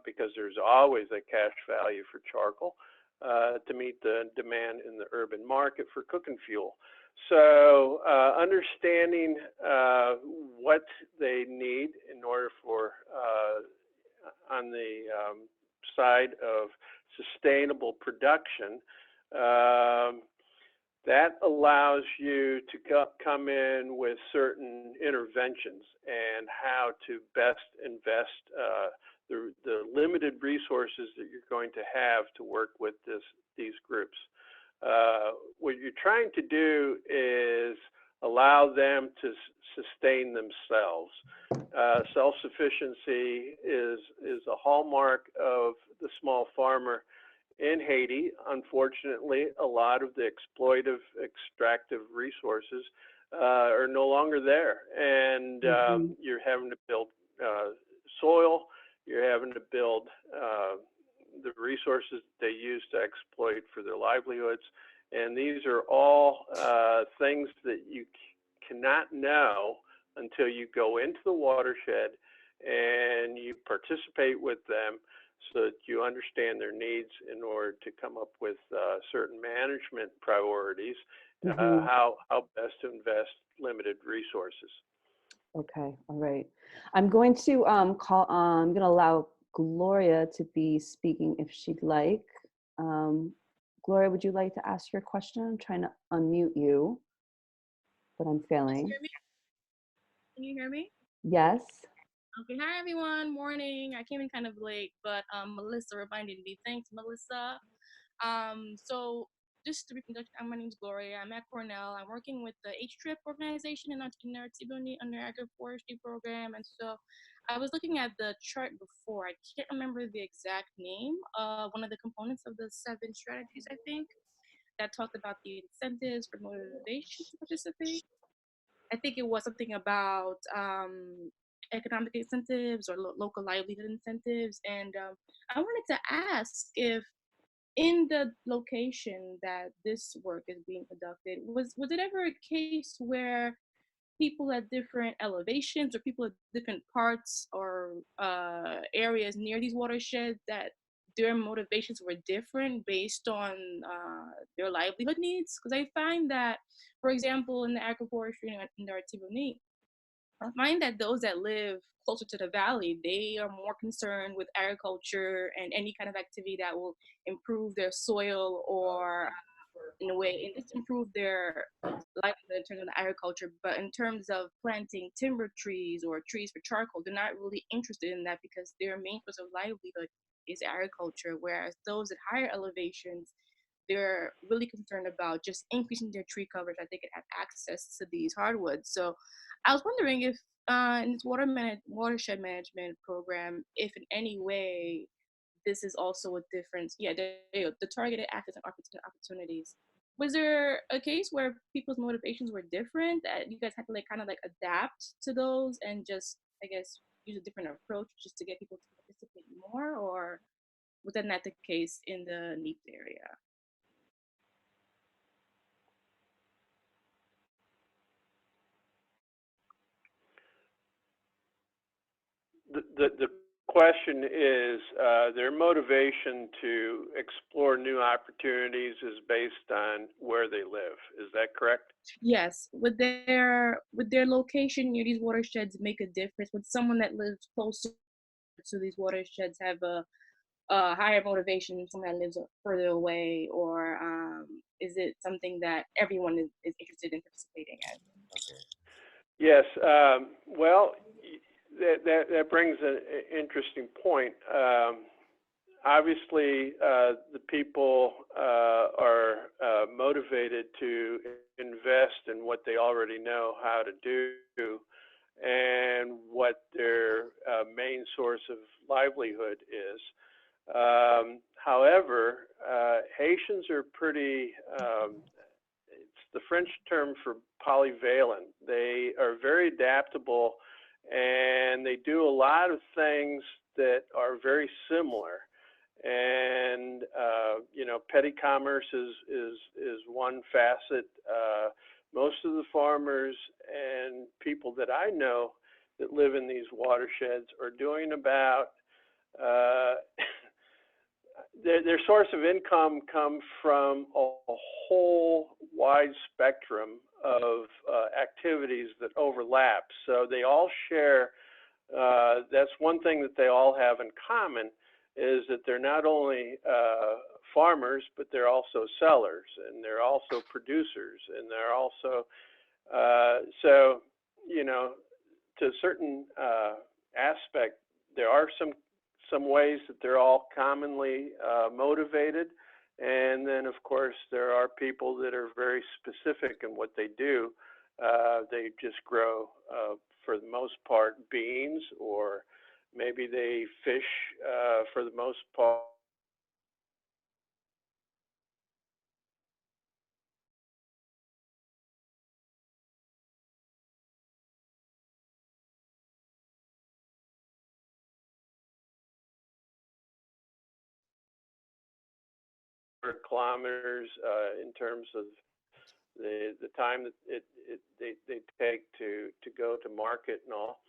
Because there's always a cash value for charcoal to meet the demand in the urban market for cooking fuel. So understanding what they need in order for, on the side of sustainable production, that allows you to come in with certain interventions and how to best invest the limited resources that you're going to have to work with these groups. What you're trying to do is allow them to sustain themselves. Self-sufficiency is a hallmark of the small farmer in Haiti. Unfortunately, a lot of the exploitive, extractive resources are no longer there, and you're having to build soil. You're having to build the resources they use to exploit for their livelihoods. And these are all things that you cannot know until you go into the watershed and you participate with them so that you understand their needs in order to come up with certain management priorities, how best to invest limited resources. Okay, all right. I'm going to I'm going to allow Gloria to be speaking if she'd like. Gloria, would you like to ask your question? I'm trying to unmute you, but I'm failing. Can you hear me? Yes. Okay, hi everyone. Morning. I came in kind of late, but Melissa reminded me. Thanks, Melissa. So just to reconstruct, my name is Gloria. I'm at Cornell. I'm working with the H-TRIP organization in Artibonite under agroforestry program. And so I was looking at the chart before. I can't remember the exact name. One of the components of the 7 strategies, I think, that talked about the incentives for motivation to participate. I think it was something about economic incentives or local livelihood incentives. And I wanted to ask if in the location that this work is being conducted, was it ever a case where people at different elevations or people at different parts or areas near these watersheds that their motivations were different based on their livelihood needs? Because I find that, for example, in the agroforestry in the Artibonite, I find that those that live closer to the valley, they are more concerned with agriculture and any kind of activity that will improve their soil or in a way and just improve their livelihood in terms of agriculture. But in terms of planting timber trees or trees for charcoal, they're not really interested in that because their main source of livelihood is agriculture. Whereas those at higher elevations, they're really concerned about just increasing their tree coverage that they can have access to these hardwoods. So I was wondering if in this watershed management program, if in any way this is also a difference. Yeah, there you go, the targeted access and opportunities. Was there a case where people's motivations were different that you guys had to like kind of like adapt to those and just, I guess, use a different approach just to get people to participate more, or was that not the case in the NEAP area? The question is their motivation to explore new opportunities is based on where they live. Is that correct? Yes. Would their location near these watersheds make a difference? Would someone that lives closer to these watersheds have a higher motivation than someone that lives further away, or is it something that everyone is interested in participating in? Yes. Well, that brings an interesting point. Obviously, the people are motivated to invest in what they already know how to do and what their main source of livelihood is. However, Haitians are pretty, it's the French term for polyvalent. They are very adaptable and they do a lot of things that are very similar. And you know, petty commerce is one facet. Most of the farmers and people that I know that live in these watersheds are doing about their source of income come from a whole wide spectrum of activities that overlap. So they all share. That's one thing that they all have in common, is that they're not only farmers, but they're also sellers, and they're also producers, and they're also so, you know, to a certain aspect, there are some ways that they're all commonly motivated, and then of course there are people that are very specific in what they do. They just grow, for the most part, beans, or maybe they fish for the most part. Kilometers in terms of the time that they take to go to market and all.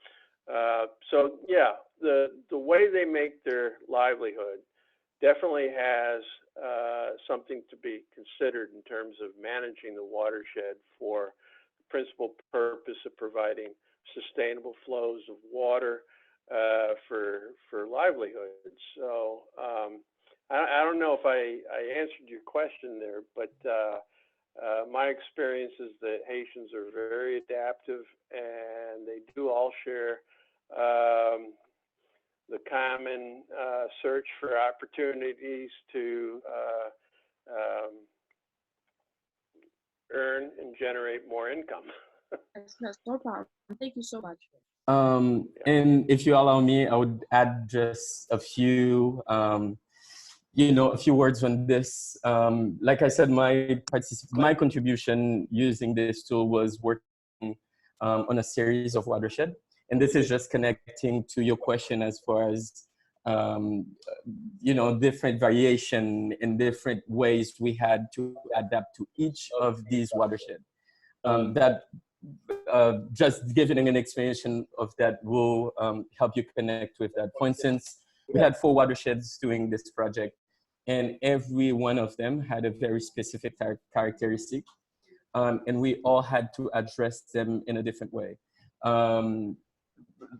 So yeah, the way they make their livelihood definitely has something to be considered in terms of managing the watershed for the principal purpose of providing sustainable flows of water for livelihoods. So I don't know if I answered your question there, but my experience is that Haitians are very adaptive, and they do all share the common search for opportunities to earn and generate more income. That's no problem. Thank you so much. And if you allow me, I would add just a few, a few words on this. Like I said, my contribution using this tool was working on a series of watershed. And this is just connecting to your question as far as, different variation in different ways we had to adapt to each of these watershed. Just giving an explanation of that will help you connect with that. For instance, we had 4 watersheds doing this project, and every one of them had a very specific characteristic, and we all had to address them in a different way.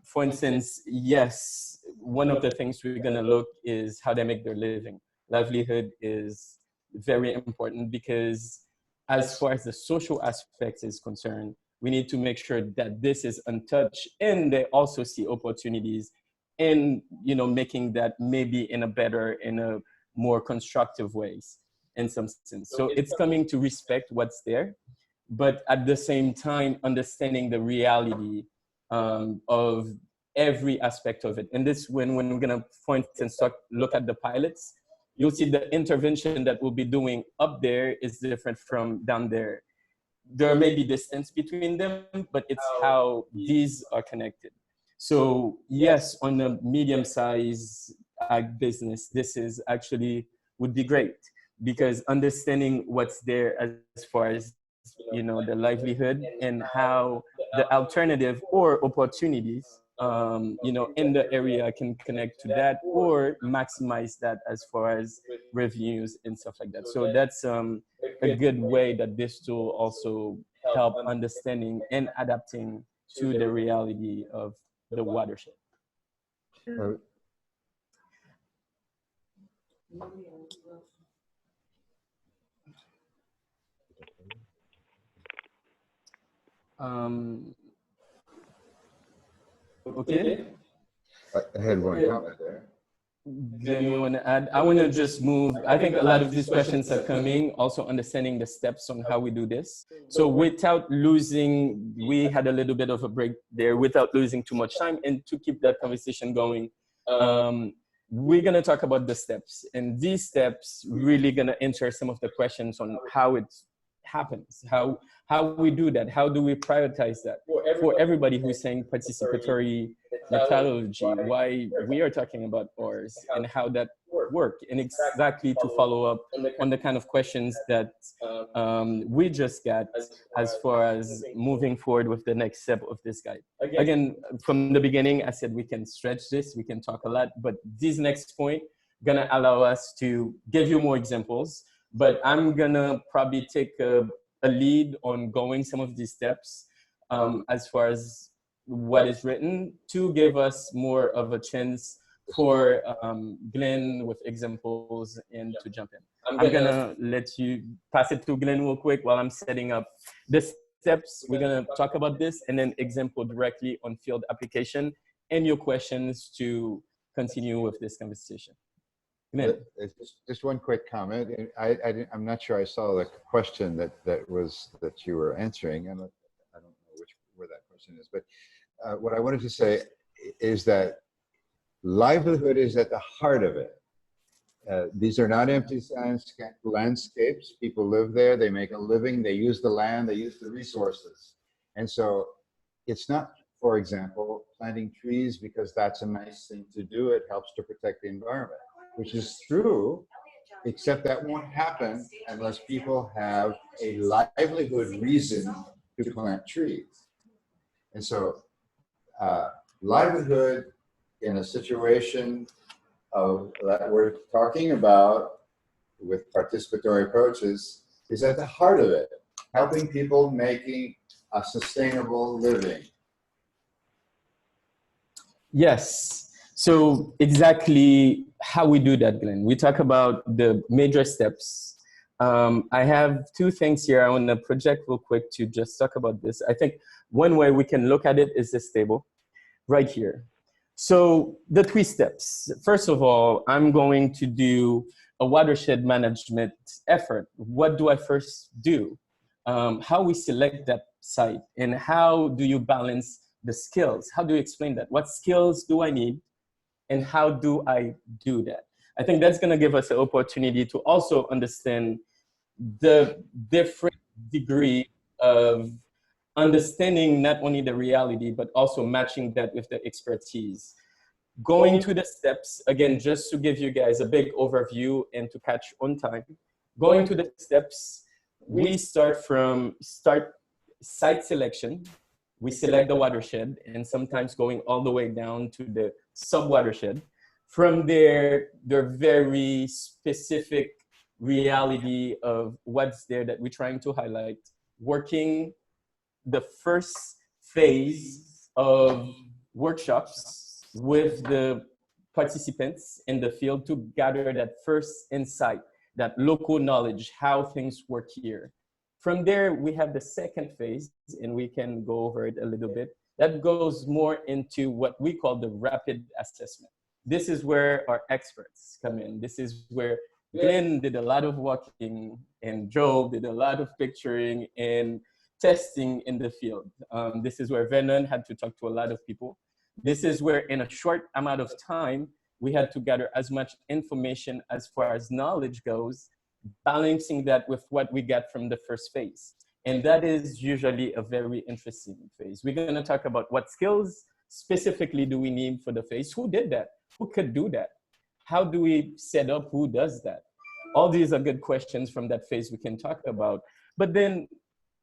For instance, yes, one of the things we're gonna look is how they make their living. Livelihood is very important because as far as the social aspect is concerned, we need to make sure that this is untouched, and they also see opportunities in, making that maybe in a more constructive ways in some sense. So it's coming to respect what's there, but at the same time, understanding the reality of every aspect of it. And this, when we're gonna, for instance, look at the pilots, you'll see the intervention that we'll be doing up there is different from down there. There may be distance between them, but it's how these are connected. So yes, on a medium-sized ag business, this is actually would be great, because understanding what's there as far as the livelihood and how the alternative or opportunities in the area can connect to that or maximize that as far as revenues and stuff like that. So that's a good way that this tool also help understanding and adapting to the reality of the watershed. Okay. I had one comment there. Glenn, you want to add? I want to just move. I think a lot of these questions are coming, also understanding the steps on how we do this. So without losing, we had a little bit of a break there, without losing too much time, and to keep that conversation going, we're going to talk about the steps. And these steps really going to answer some of the questions on how it happens, how we do that, how do we prioritize that for everybody who's saying participatory methodology, why we are talking about ORS and how that work, and exactly to follow up on the kind of questions that we just got as far as moving forward with the next step of this guide. Again, from the beginning, I said we can stretch this, we can talk a lot, but this next point gonna allow us to give you more examples, but I'm gonna probably take a lead on going some of these steps as far as what is written, to give us more of a chance for Glenn with examples and to jump in. I'm gonna let you pass it to Glenn real quick while I'm setting up the steps. We're gonna talk about this and then example directly on field application and your questions to continue with this conversation. Glenn. Just one quick comment. I'm not sure I saw the question that you were answering, and I don't know where that question is, but what I wanted to say is that livelihood is at the heart of it. These are not empty landscapes. People live there, they make a living, they use the land, they use the resources. And so it's not, for example, planting trees because that's a nice thing to do. It helps to protect the environment, which is true, except that won't happen unless people have a livelihood reason to plant trees. And so livelihood in a situation of that we're talking about with participatory approaches is at the heart of it, helping people making a sustainable living. Yes, so exactly how we do that, Glenn. We talk about the major steps. I have two things here I want to project real quick to just talk about this. I think one way we can look at it is this table right here. So the 3 steps. First of all, I'm going to do a watershed management effort. What do I first do? How we select that site, and how do you balance the skills? How do you explain that? What skills do I need, and how do I do that? I think that's going to give us an opportunity to also understand the different degree of understanding not only the reality, but also matching that with the expertise. Going to the steps, again, just to give you guys a big overview and to catch on time. Going to the steps, we start from site selection. We select the watershed, and sometimes going all the way down to the sub-watershed. From there, there are very specific reality of what's there that we're trying to highlight. Working the first phase of workshops with the participants in the field to gather that first insight, that local knowledge, how things work here. From there, we have the second phase, and we can go over it a little bit. That goes more into what we call the rapid assessment. This is where our experts come in. This is where Glenn did a lot of walking, and Joe did a lot of picturing and testing in the field. This is where Vernon had to talk to a lot of people. This is where, in a short amount of time, we had to gather as much information as far as knowledge goes, balancing that with what we got from the first phase. And that is usually a very interesting phase. We're going to talk about what skills specifically do we need for the phase. Who did that? Who could do that? How do we set up who does that? All these are good questions from that phase we can talk about. But then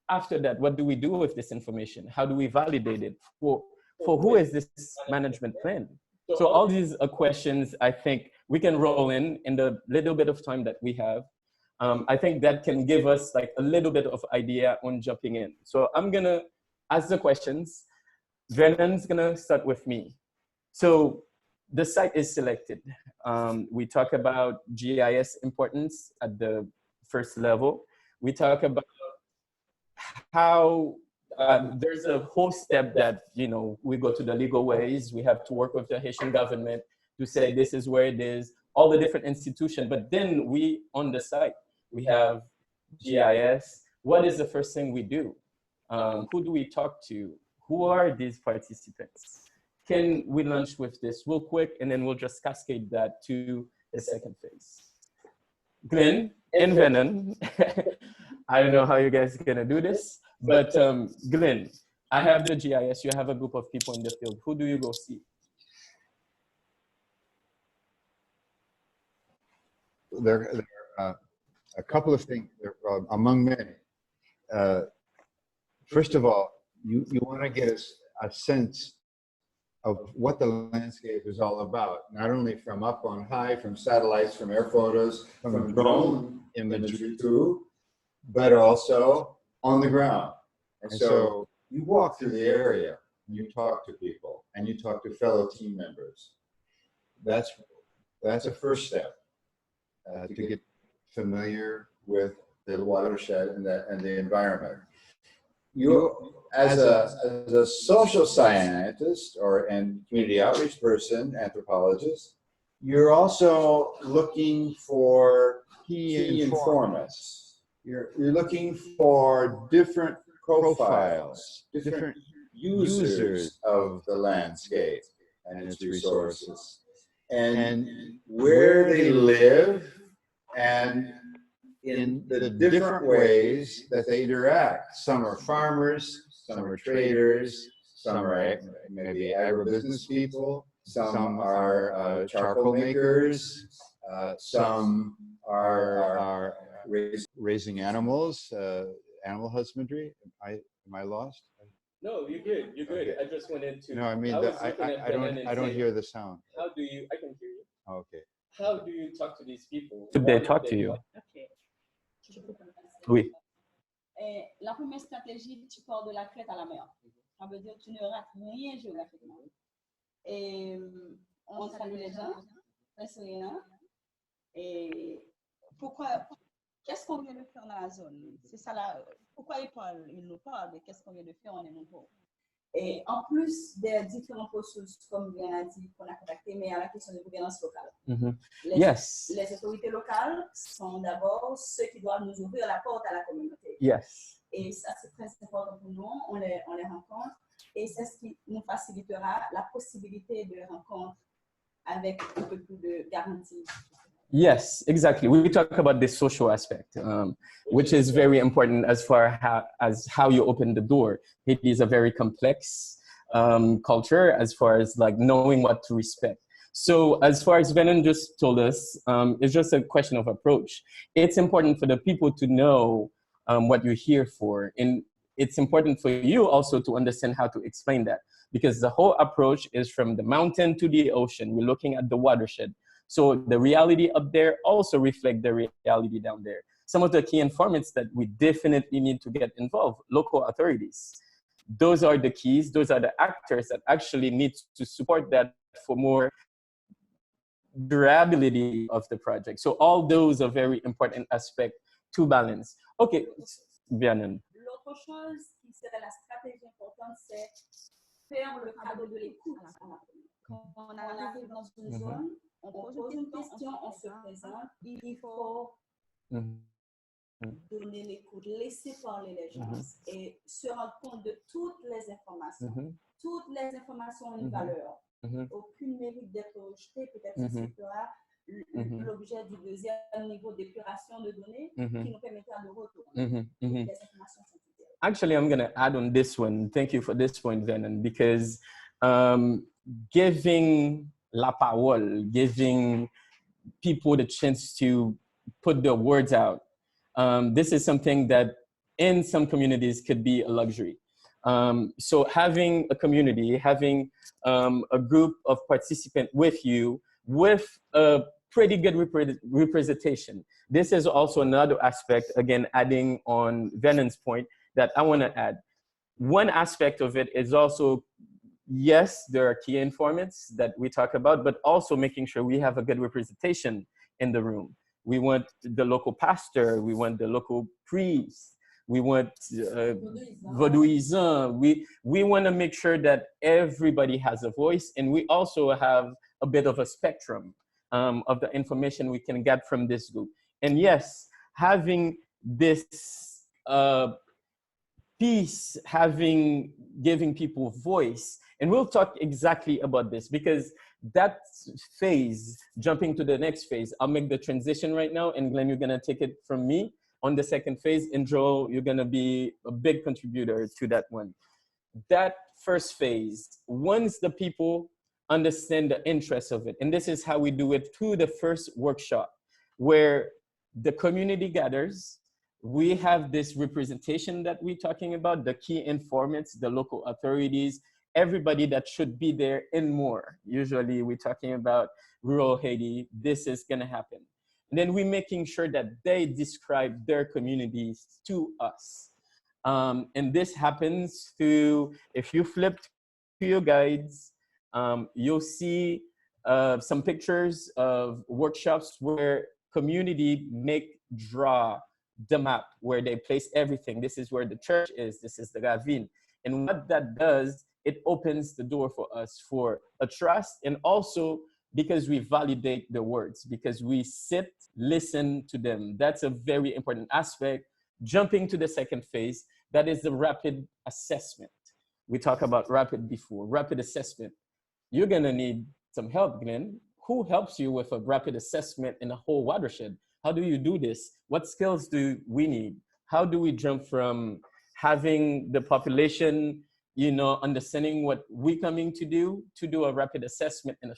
after that, what do we do with this information? How do we validate it? For who is this management plan? So all these are questions I think we can roll in the little bit of time that we have. I think that can give us like a little bit of idea on jumping in. So I'm gonna ask the questions. Vernon's gonna start with me. So the site is selected. We talk about GIS importance at the first level. We talk about how there's a whole step that, you know, we go to the legal ways. We have to work with the Haitian government to say this is where it is, all the different institutions. But then we, on the site, we have GIS. What is the first thing we do? Who do we talk to? Who are these participants? Can we launch with this real quick, and then we'll just cascade that to the second phase? Glenn and Vernon, I don't know how you guys are gonna do this, but Glenn, I have the GIS, you have a group of people in the field. Who do you go see? There are a couple of things, among many. First of all, you want to get a sense of what the landscape is all about, not only from up on high, from satellites, from air photos, from drone imagery too, but also on the ground. And so you walk through the area, and you talk to people, and you talk to fellow team members. That's a first step to get familiar with the watershed and the environment. You, as a social scientist and community outreach person, anthropologist, you're also looking for key informants. You're looking for different profiles, different users of the landscape and its resources, and where they live, and in the different ways that they interact. Some are farmers, some are traders, some are maybe agribusiness people, some are charcoal makers, some are raising animals, animal husbandry. Am I lost? No, you're good. You're good. Okay. I just wanted to. No, I mean I don't hear the sound. How do you? I can hear you. Okay. How do you talk to these people? Should they talk to you? Okay. Oui. La première stratégie, tu pars de la crête à la mer. Ça veut dire que tu ne rates rien géographiquement. Et on salue les gens. Prince Léon. Et pourquoi, qu'est-ce qu'on vient de faire dans la zone? C'est ça là, pourquoi il nous parle de qu'est-ce qu'on vient de faire en Némoupo? Et en plus des différents processus, comme bien a dit, qu'on a contacté, mais il y a la question de gouvernance locale. Les autorités locales sont d'abord ceux qui doivent nous ouvrir la porte à la communauté. Et ça, c'est très important pour nous. On les rencontre. Et c'est ce qui nous facilitera la possibilité de rencontres avec un peu plus de garantie. Yes, exactly. We talk about the social aspect, which is very important as far as how you open the door. Haiti is a very complex culture as far as like knowing what to respect. So as far as Venon just told us, it's just a question of approach. It's important for the people to know what you're here for. And it's important for you also to understand how to explain that, because the whole approach is from the mountain to the ocean. We're looking at the watershed. So the reality up there also reflects the reality down there. Some of the key informants that we definitely need to get involved, local authorities. Those are the keys. Those are the actors that actually need to support that for more durability of the project. So all those are very important aspects to balance. Okay, Vianen. L'autre chose qui serait la stratégie importante, c'est faire le cadeau de l'écoute. Quand on arrive dans une zone, on pose une question, on se présente, il faut donner l'écoute, laisser parler les gens et se rendre compte de toutes les informations. Toutes les informations ont une valeur. Aucune mérite d'être rejetée. Peut-être que ce sera l'objet du deuxième niveau d'épuration de données qui nous permettra de retourner. Les informations sont utiles. Actually, I'm going to add on this one. Thank you for this point, Venon, because giving la parole, giving people the chance to put their words out, this is something that in some communities could be a luxury. So having a community, having a group of participants with you with a pretty good representation. This is also another aspect, again, adding on Venon's point that I want to add. One aspect of it is also, yes, there are key informants that we talk about, but also making sure we have a good representation in the room. We want the local pastor, we want the local priest, we want Vodouizan. We want to make sure that everybody has a voice, and we also have a bit of a spectrum of the information we can get from this group. And yes, having this piece, giving people voice, and we'll talk exactly about this, because that phase, jumping to the next phase, I'll make the transition right now, and Glenn, you're gonna take it from me on the second phase, and Joe, you're gonna be a big contributor to that one. That first phase, once the people understand the interest of it, and this is how we do it through the first workshop, where the community gathers, we have this representation that we're talking about, the key informants, the local authorities, everybody that should be there and more. Usually we're talking about rural Haiti, this is gonna happen. And then we're making sure that they describe their communities to us. And this happens through, if you flip to your guides, you'll see some pictures of workshops where community draw the map where they place everything. This is where the church is, this is the ravine. And what that does, it opens the door for us for a trust, and also because we validate the words, because we sit, listen to them. That's a very important aspect. Jumping to the second phase, that is the rapid assessment. We talked about rapid before, rapid assessment. You're gonna need some help, Glenn. Who helps you with a rapid assessment in a whole watershed? How do you do this? What skills do we need? How do we jump from having the population, understanding what we're coming to do a rapid assessment in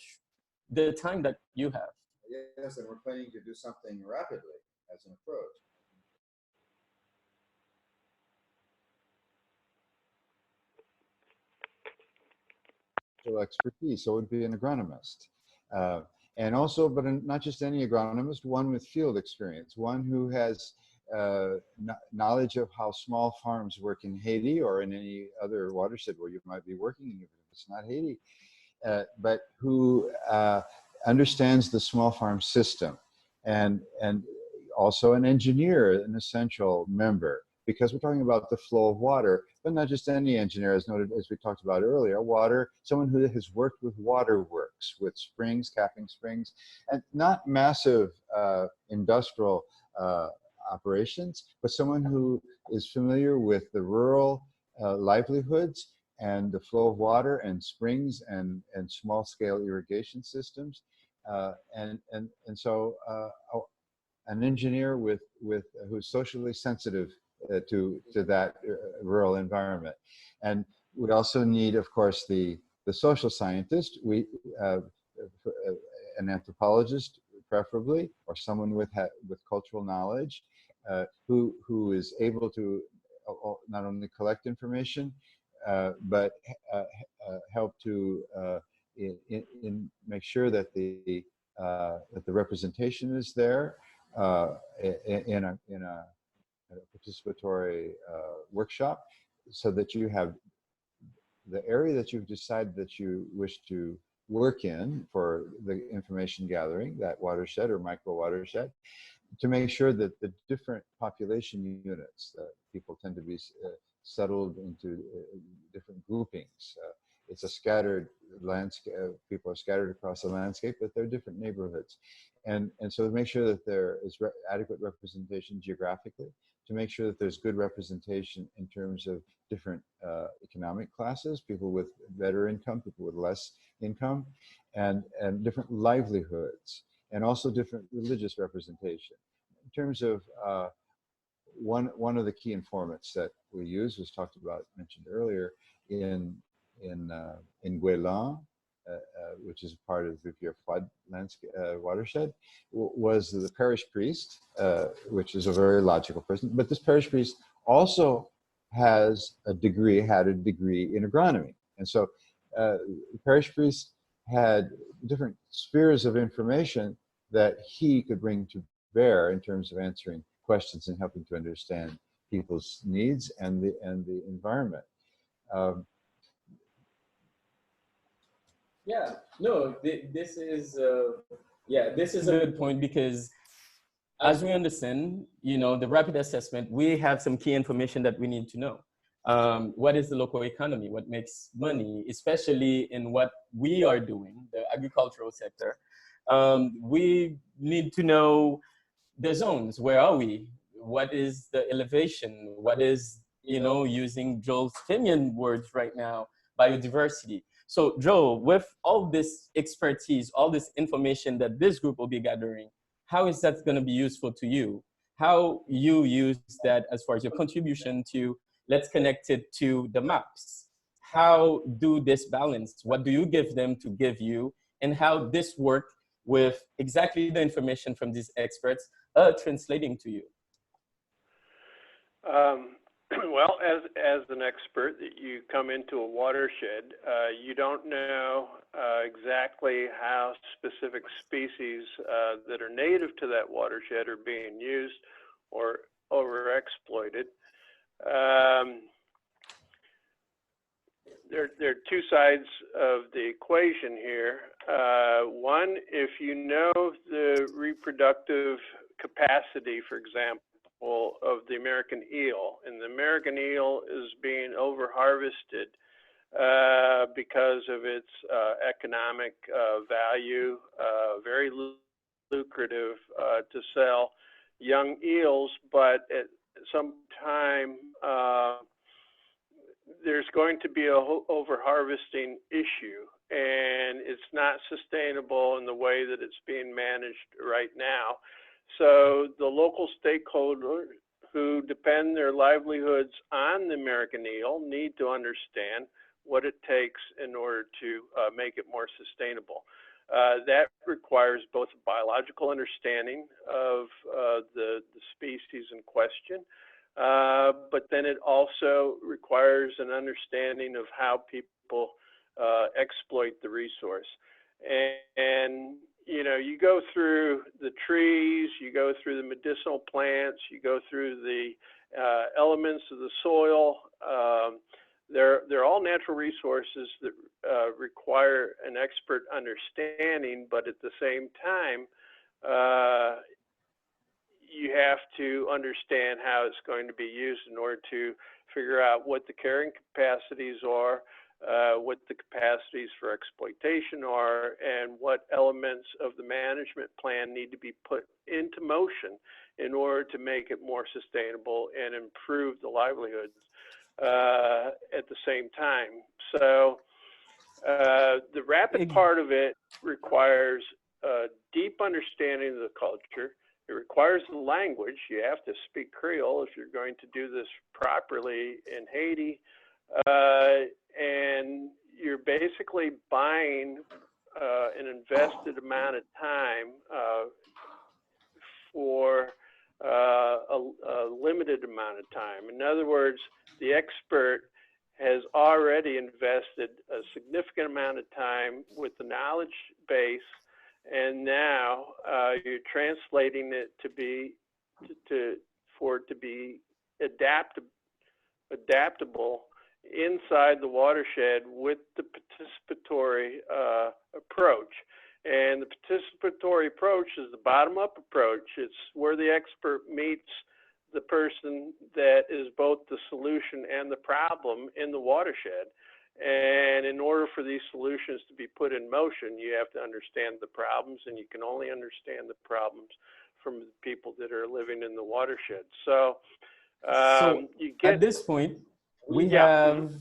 the time that you have? Yes, and we're planning to do something rapidly as an approach. Expertise, so it would be an agronomist. And also, but not just any agronomist, one with field experience, one who has knowledge of how small farms work in Haiti or in any other watershed where you might be working, if it's not Haiti, but who understands the small farm system, and also an engineer, an essential member, because we're talking about the flow of water, but not just any engineer, as noted, as we talked about earlier, someone who has worked with waterworks, with springs, capping springs, and not massive industrial operations, but someone who is familiar with the rural livelihoods and the flow of water and springs and small scale irrigation systems. So an engineer who's socially sensitive to that rural environment. And we also need, of course, the social scientist, an anthropologist preferably, or someone with cultural knowledge, who is able to not only collect information, but help to make sure that the representation is there in a participatory workshop, so that you have the area that you've decided that you wish to work in for the information gathering, that watershed or micro watershed, to make sure that the different population units, people tend to be settled into different groupings. It's a scattered landscape. People are scattered across the landscape, but they're different neighborhoods. And so to make sure that there is adequate representation geographically, to make sure that there's good representation in terms of different economic classes, people with better income, people with less income, and different livelihoods, and also different religious representation. In terms of one of the key informants that we use was mentioned earlier in Guélan, which is part of the Rivière Froide landscape watershed, was the parish priest, which is a very logical person. But this parish priest also had a degree in agronomy, and so the parish priest had different spheres of information that he could bring to bear in terms of answering questions and helping to understand people's needs and the environment. Yeah, no, this is a good point, because as we understand, the rapid assessment, we have some key information that we need to know. What is the local economy? What makes money, especially in what we are doing, the agricultural sector? We need to know the zones. Where are we? What is the elevation? What is, using Joel's Fenian words right now, biodiversity? So Joel, with all this expertise, all this information that this group will be gathering, how is that going to be useful to you? How you use that as far as your contribution to, let's connect it to the maps. How do this balance? What do you give them to give you? And how this work with exactly the information from these experts translating to you? Well, as an expert, you come into a watershed, you don't know exactly how specific species that are native to that watershed are being used or overexploited. There are two sides of the equation here. One, if you know the reproductive capacity, for example, of the American eel, and the American eel is being over-harvested because of its economic value, very lucrative to sell young eels, but at some time there's going to be a over-harvesting issue, and it's not sustainable in the way that it's being managed right now. So the local stakeholders who depend their livelihoods on the American eel need to understand what it takes in order to make it more sustainable. That requires both a biological understanding of the species in question, but then it also requires an understanding of how people exploit the resource. And you go through the trees, you go through the medicinal plants, you go through the elements of the soil, they're all natural resources that require an expert understanding, but at the same time, you have to understand how it's going to be used in order to figure out what the carrying capacities are, what the capacities for exploitation are, and what elements of the management plan need to be put into motion in order to make it more sustainable and improve the livelihoods at the same time. So the rapid part of it requires a deep understanding of the culture. It requires the language. You have to speak Creole if you're going to do this properly in Haiti. And you're basically buying an invested amount of time for a limited amount of time. In other words, the expert has already invested a significant amount of time with the knowledge base, and now you're translating it to be for it to be adaptable inside the watershed with the participatory approach. And the participatory approach is the bottom-up approach. It's where the expert meets the person that is both the solution and the problem in the watershed. And in order for these solutions to be put in motion, you have to understand the problems, and you can only understand the problems from the people that are living in the watershed. So, you get at this point, we have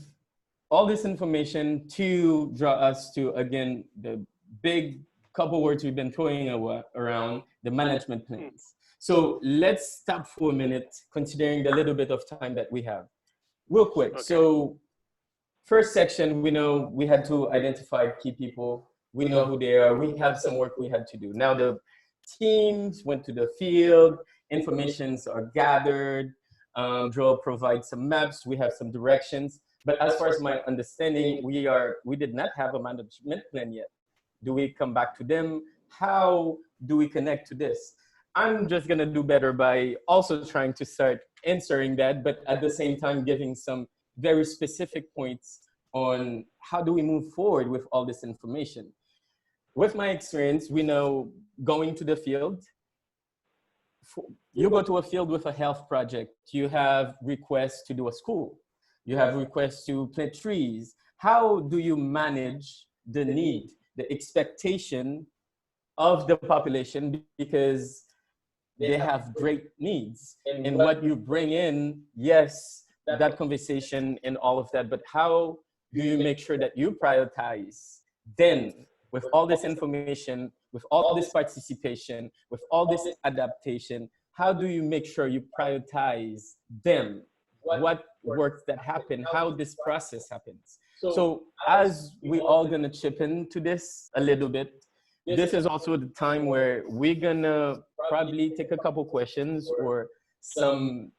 all this information to draw us to, again, the big couple words we've been throwing around, the management plans. So let's stop for a minute, considering the little bit of time that we have. Real quick. Okay. So first section, we know we had to identify key people. We know who they are. We have some work we had to do. Now the teams went to the field, informations are gathered. Joel provides some maps. We have some directions. But as far as my understanding, we did not have a management plan yet. Do we come back to them? How do we connect to this? I'm just gonna do better by also trying to start answering that, but at the same time giving some very specific points on how do we move forward with all this information. With my experience, we know going to the field, you go to a field with a health project, you have requests to do a school, you have requests to plant trees. How do you manage the need, the expectation of the population, because they have great needs, and what you bring in, yes, that conversation and all of that, but how do you make sure that you prioritize then with all this information, with all this participation, with all this adaptation, how do you make sure you prioritize them? What works that happen, how this process happens. So as we all gonna chip into this a little bit, this is also the time where we're gonna probably take a couple questions or some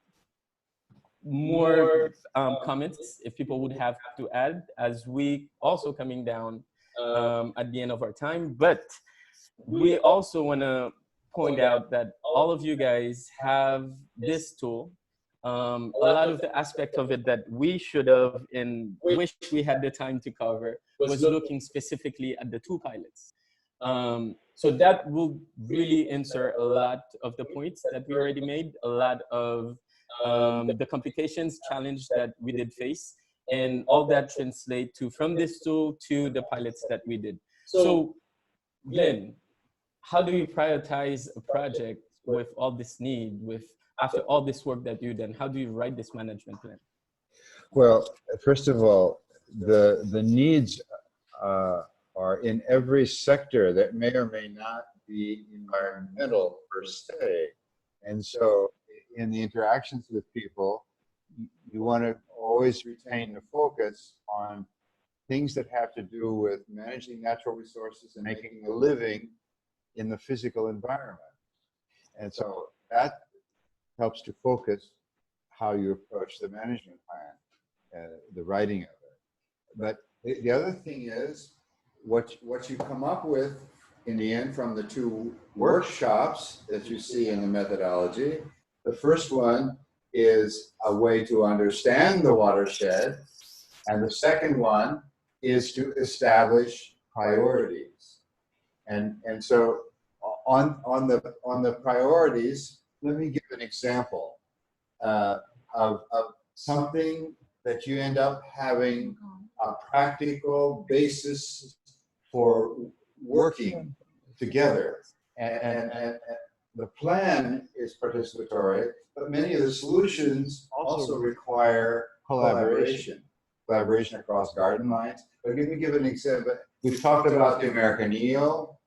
more comments if people would have to add, as we also coming down at the end of our time. But we also wanna point out that all of you guys have this tool. A lot of the aspect of it that we should have and wish we had the time to cover was looking specifically at the two pilots. So that will really answer a lot of the points that we already made, a lot of the complications, challenge that we did face, and all that translate to from this tool to the pilots that we did. So Glenn, how do you prioritize a project with all this need, after all this work that you've done? How do you write this management plan? Well, first of all, the needs are in every sector that may or may not be environmental per se. And so in the interactions with people, you want to always retain the focus on things that have to do with managing natural resources and making a living in the physical environment. And so that helps to focus how you approach the management plan, the writing of it. But the other thing is, what you come up with in the end from the two workshops that you see in the methodology. The first one is a way to understand the watershed, And the second one is to establish priorities. And so on the priorities, let me give an example of something that you end up having a practical basis for working together. And the plan is participatory, but many of the solutions also require collaboration across garden lines. But let me give an example. We've talked about the American eel.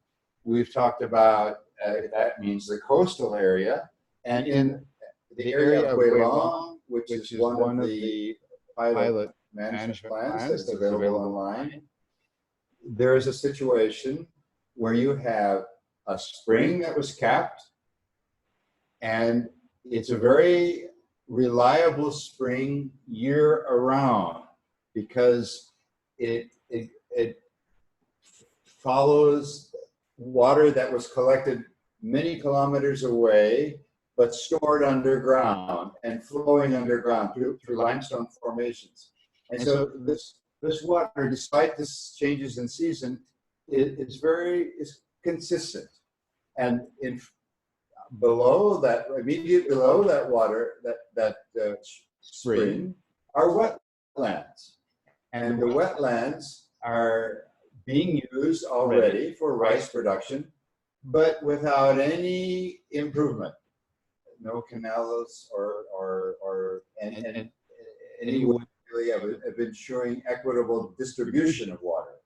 We've talked about, that means the coastal area. And in the area of Huelong, which is one of the pilot management plans that's available online, there is a situation where you have a spring that was capped, and it's a very reliable spring year around because it follows water that was collected many kilometers away but stored underground and flowing underground through limestone formations. And so this water, despite this changes in season, is consistent. And below that, immediately below that water, that spring, are wetlands. And the wetlands are being used already for rice production, but without any improvement. No canals or any way really of ensuring equitable distribution of water.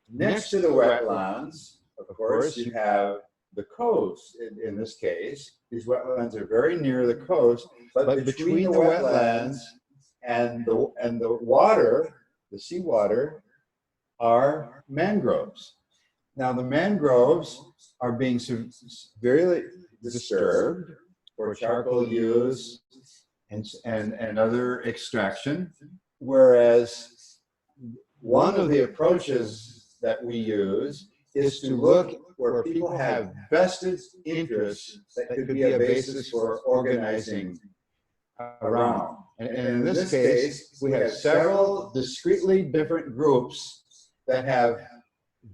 Next to the wetlands, of course, you have the coast. In this case, these wetlands are very near the coast, but between the wetlands and the water, the seawater, are mangroves. Now the mangroves are being severely disturbed for charcoal use and other extraction, whereas one of the approaches that we use is to look where people have vested interests that could be a basis for organizing around. And in this case, we have several discretely different groups that have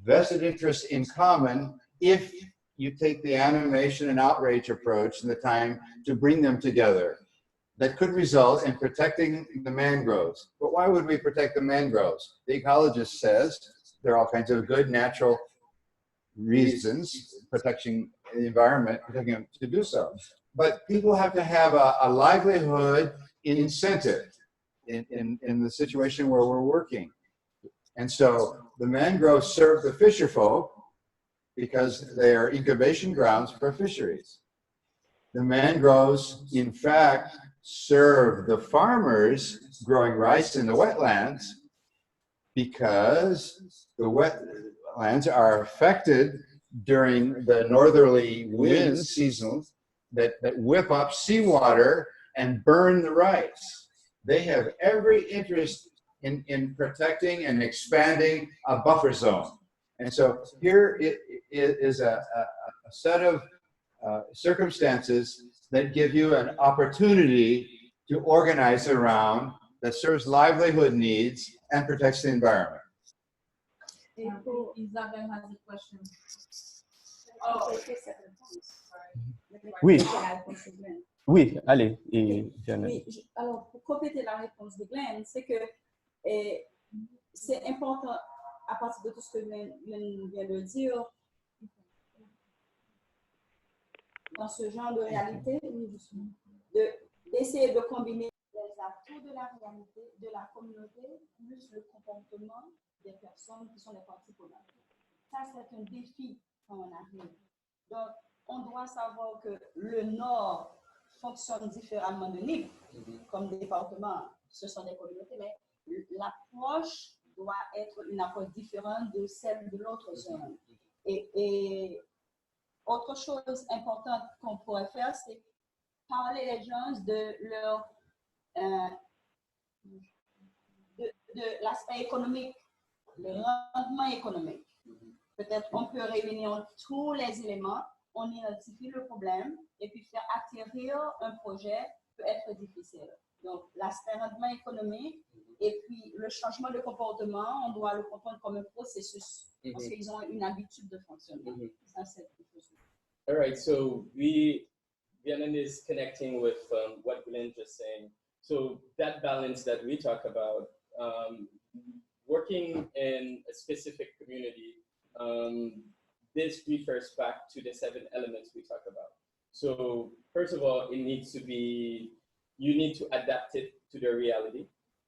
vested interests in common if you take the animation and outrage approach and the time to bring them together. That could result in protecting the mangroves. But why would we protect the mangroves? The ecologist says there are all kinds of good natural reasons, protecting the environment, protecting them to do so. But people have to have a livelihood incentive in the situation where we're working. And so the mangroves serve the fisher folk because they are incubation grounds for fisheries. The mangroves, in fact, serve the farmers growing rice in the wetlands because the wetlands are affected during the northerly wind season that whip up seawater and burn the rice. They have every interest in protecting and expanding a buffer zone. And so here is a set of circumstances that give you an opportunity to organize around that serves livelihood needs and protects the environment. Isabel has a question. Oh, Oui. Oui, allez. Et oui, alors, pour compléter la réponse de Glenn, c'est que c'est important, à partir de tout ce que Glenn vient de dire, dans ce genre de réalité, d'essayer de combiner les atouts de la réalité, de la communauté, plus le comportement des personnes qui sont les parties prenantes. Ça, c'est un défi quand on arrive. Donc, on doit savoir que le Nord fonctionne différemment de l'île. Comme département, ce sont des communautés, mais l'approche doit être une approche différente de celle de l'autre zone. Et autre chose importante qu'on pourrait faire, c'est parler les gens de leur de l'aspect économique, le rendement économique. Peut-être on peut réunir tous les éléments, on identifie le problème et puis faire atterrir un projet peut être difficile. Donc l'aspect rendement économique Et puis, le changement de comportement, on doit le comprendre comme un processus parce qu'ils ont une habitude de fonctionner. Ça, c'est quelque chose. All right, so Vianen is connecting with what Glenn just saying. So that balance that we talk about, working in a specific community, this refers back to the 7 elements we talk about. So first of all, you need to adapt it to their reality.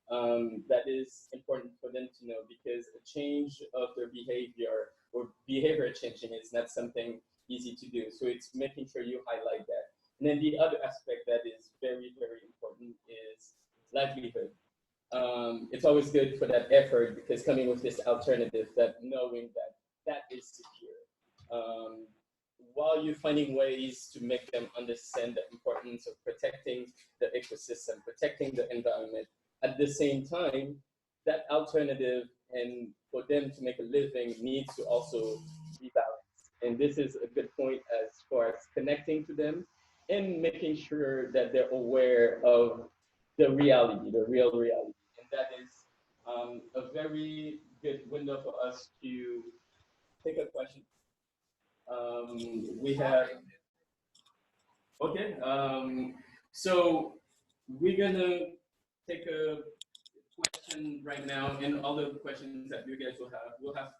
That is important for them to know, because a change of their behavior or behavior changing is not something easy to do. So it's making sure you highlight that. And then the other aspect that is very, very important is livelihood. It's always good for that effort, because coming with this alternative, that knowing that is secure. While you're finding ways to make them understand the importance of protecting the ecosystem, protecting the environment, at the same time, that alternative and for them to make a living needs to also be balanced. And this is a good point as far as connecting to them and making sure that they're aware of the reality, the real reality. And that is a very good window for us to take a question. We have, okay, so we're gonna take a question right now, and all the questions that you guys will have. We'll have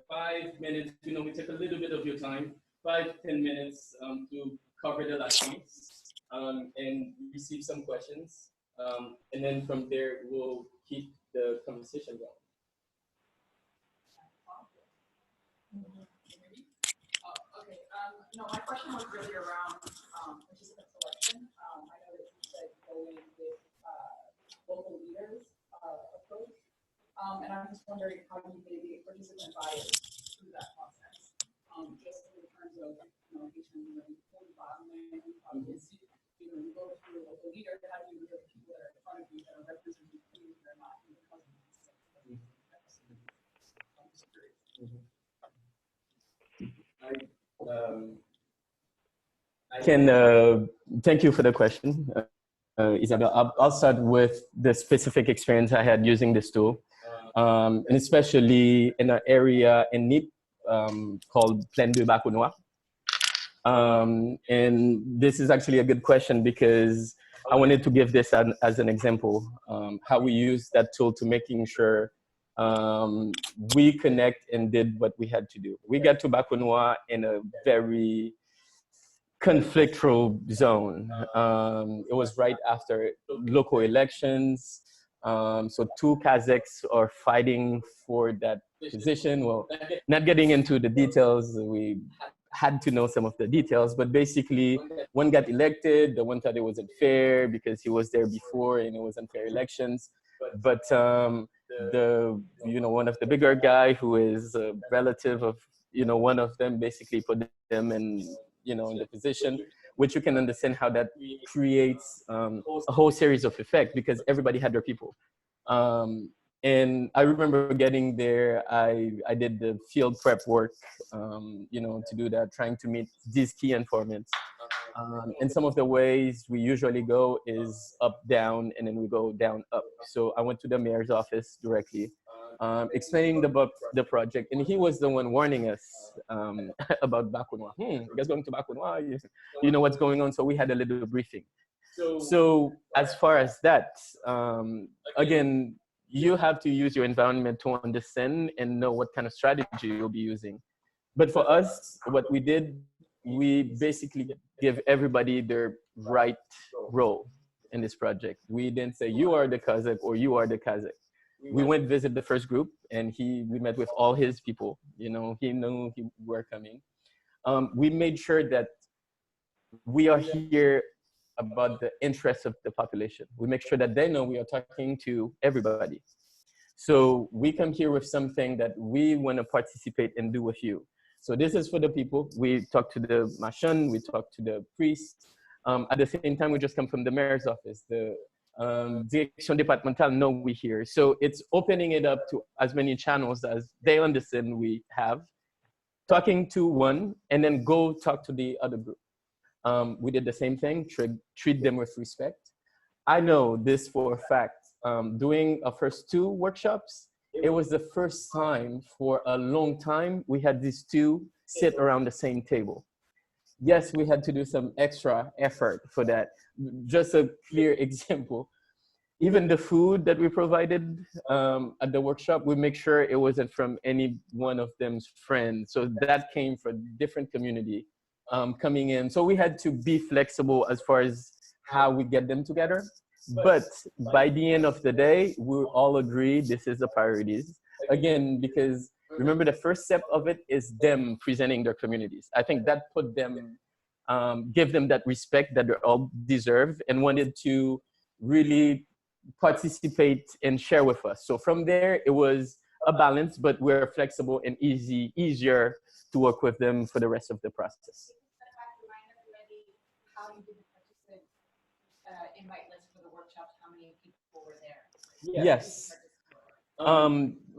5 minutes, we take a little bit of your time, 5-10 minutes to cover the last points and receive some questions. And then from there, we'll keep the conversation going. No, my question was really around participant selection. I know that you said go in with local leaders approach, and I'm just wondering how you mitigate participant bias through that process. Just in terms of environment, you go through a local leader, how do you get people that are in front of you that are representing you, that are not in the country? I can thank you for the question, Isabel. I'll start with the specific experience I had using this tool, and especially in an area in NIP called Plaine de Baconois. And this is actually a good question, because I wanted to give this as an example, how we use that tool to making sure we connect and did what we had to do. We got to Baconois in a very conflictual zone. It was right after local elections. So 2 Kazakhs are fighting for that position. Well, not getting into the details, we had to know some of the details, but basically one got elected, the one thought it wasn't fair because he was there before and it was unfair elections. But one of the bigger guy who is a relative of, one of them basically put them in, in the position, which you can understand how that creates a whole series of effects, because everybody had their people. And I remember getting there, I did the field prep work, to do that, trying to meet these key informants. And some of the ways we usually go is up, down, and then we go down, up. So I went to the mayor's office directly, explaining the project, and he was the one warning us about Baconois. You guys going to Baconois? You know what's going on? So we had a little briefing. So as far as that, again, you have to use your environment to understand and know what kind of strategy you'll be using. But for us, what we did, we basically give everybody their right role in this project. We didn't say you are the Kazakh or you are the Kazakh. We went visit the first group, and we met with all his people. He knew we were coming. We made sure that we are here about the interests of the population. We make sure that they know we are talking to everybody. So we come here with something that we want to participate and do with you. So this is for the people. We talk to the Machan, we talk to the priest. At the same time, we just come from the mayor's office. The Direction Départementale know we here. So it's opening it up to as many channels as they understand we have. Talking to one, and then go talk to the other group. We did the same thing, treat them with respect. I know this for a fact. doing our first 2 workshops, it was the first time for a long time we had these 2 sit around the same table. Yes, we had to do some extra effort for that. Just a clear example. Even the food that we provided at the workshop, we make sure it wasn't from any one of them's friends. So that came from different community coming in. So we had to be flexible as far as how we get them together. But by the end of the day, we all agree this is the priorities. Again, because remember the first step of it is them presenting their communities. I think that put them, give them that respect that they all deserve and wanted to really participate and share with us. So from there, it was a balance, but we're flexible and easier to work with them for the rest of the process. How you did the participant invite list for the workshops? How many people were there? Yes.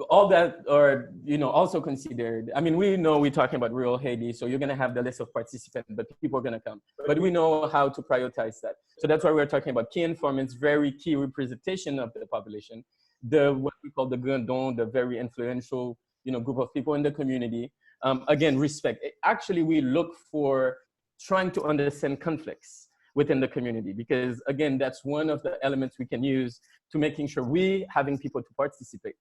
All that are, also considered. I mean, we know we're talking about rural Haiti, so you're going to have the list of participants, but people are going to come. But we know how to prioritize that. So that's why we're talking about key informants, very key representation of the population, what we call the Grandon, the very influential, group of people in the community. Again, respect. Actually, we look for trying to understand conflicts within the community, because again, that's one of the elements we can use to making sure we having people to participate.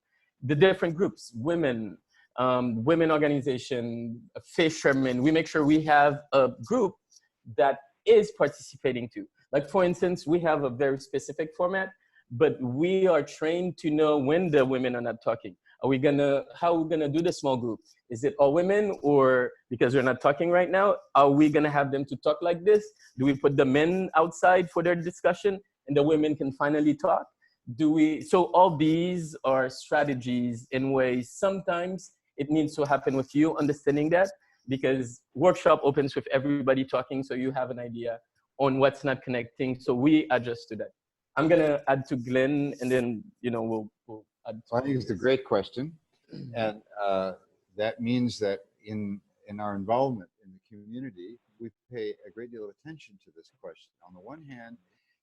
The different groups, women organization, fishermen, we make sure we have a group that is participating too. Like for instance, we have a very specific format, but we are trained to know when the women are not talking. How are we gonna do the small group? Is it all women, or because we're not talking right now, are we gonna have them to talk like this? Do we put the men outside for their discussion and the women can finally talk? So all these are strategies in ways, sometimes it needs to happen with you understanding that, because workshop opens with everybody talking, so you have an idea on what's not connecting. So we adjust to that. I'm gonna add to Glenn, and then we'll add to I think it's a great question, and that means that in our involvement in the community, we pay a great deal of attention to this question. On the one hand,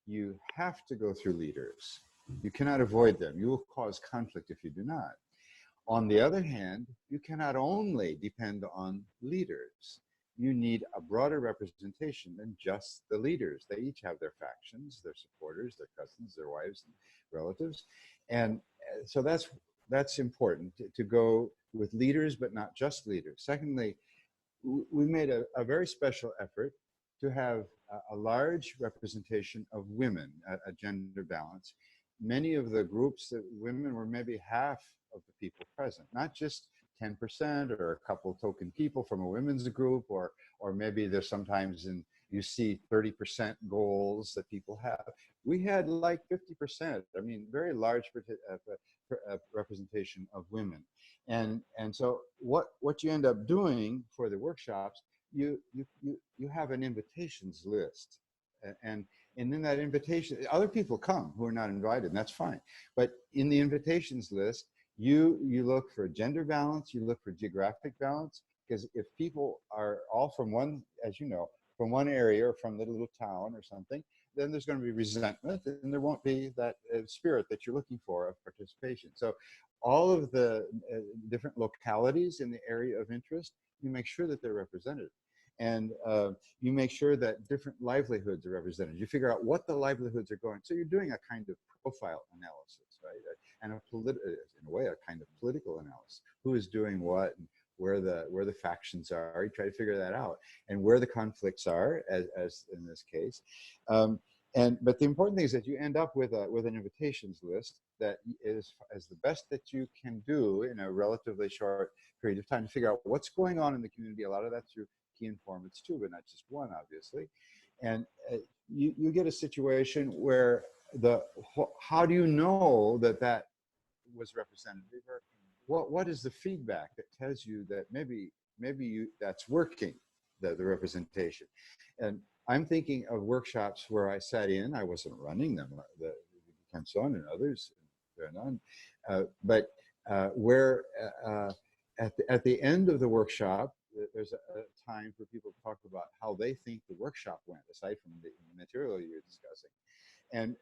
you have to go through leaders. You cannot avoid them. You will cause conflict if you do not. On the other hand, you cannot only depend on leaders. You need a broader representation than just the leaders. They each have their factions, their supporters, their cousins, their wives, and relatives. And so that's important to go with leaders, but not just leaders. Secondly, we made a very special effort to have a large representation of women, a gender balance. Many of the groups, that women were maybe half of the people present, not just 10% or a couple token people from a women's group, or maybe there's sometimes you see 30% goals that people have. We had like 50%, I mean, very large representation of women. And so what you end up doing for the workshops, you have an invitations list. And in that invitation, other people come who are not invited, and that's fine. But in the invitations list, you look for gender balance, you look for geographic balance, because if people are all from one, as you know, from one area or from the little town or something, then there's going to be resentment, and there won't be that spirit that you're looking for of participation. So all of the different localities in the area of interest, you make sure that they're represented. And you make sure that different livelihoods are represented. You figure out what the livelihoods are going. So you're doing a kind of profile analysis, right? And in a way, a kind of political analysis. Who is doing what, and where the factions are. You try to figure that out, and where the conflicts are, as in this case. But the important thing is that you end up with an invitations list that is the best that you can do in a relatively short period of time to figure out what's going on in the community. A lot of that's through key informants too, but not just one, obviously. And you get a situation where how do you know that was representative, or what is the feedback that tells you that maybe that's working, the representation? And I'm thinking of workshops where I sat in. I wasn't running them, the Canson and others, but where at the end of the workshop, there's a time for people to talk about how they think the workshop went, aside from the material you're discussing. And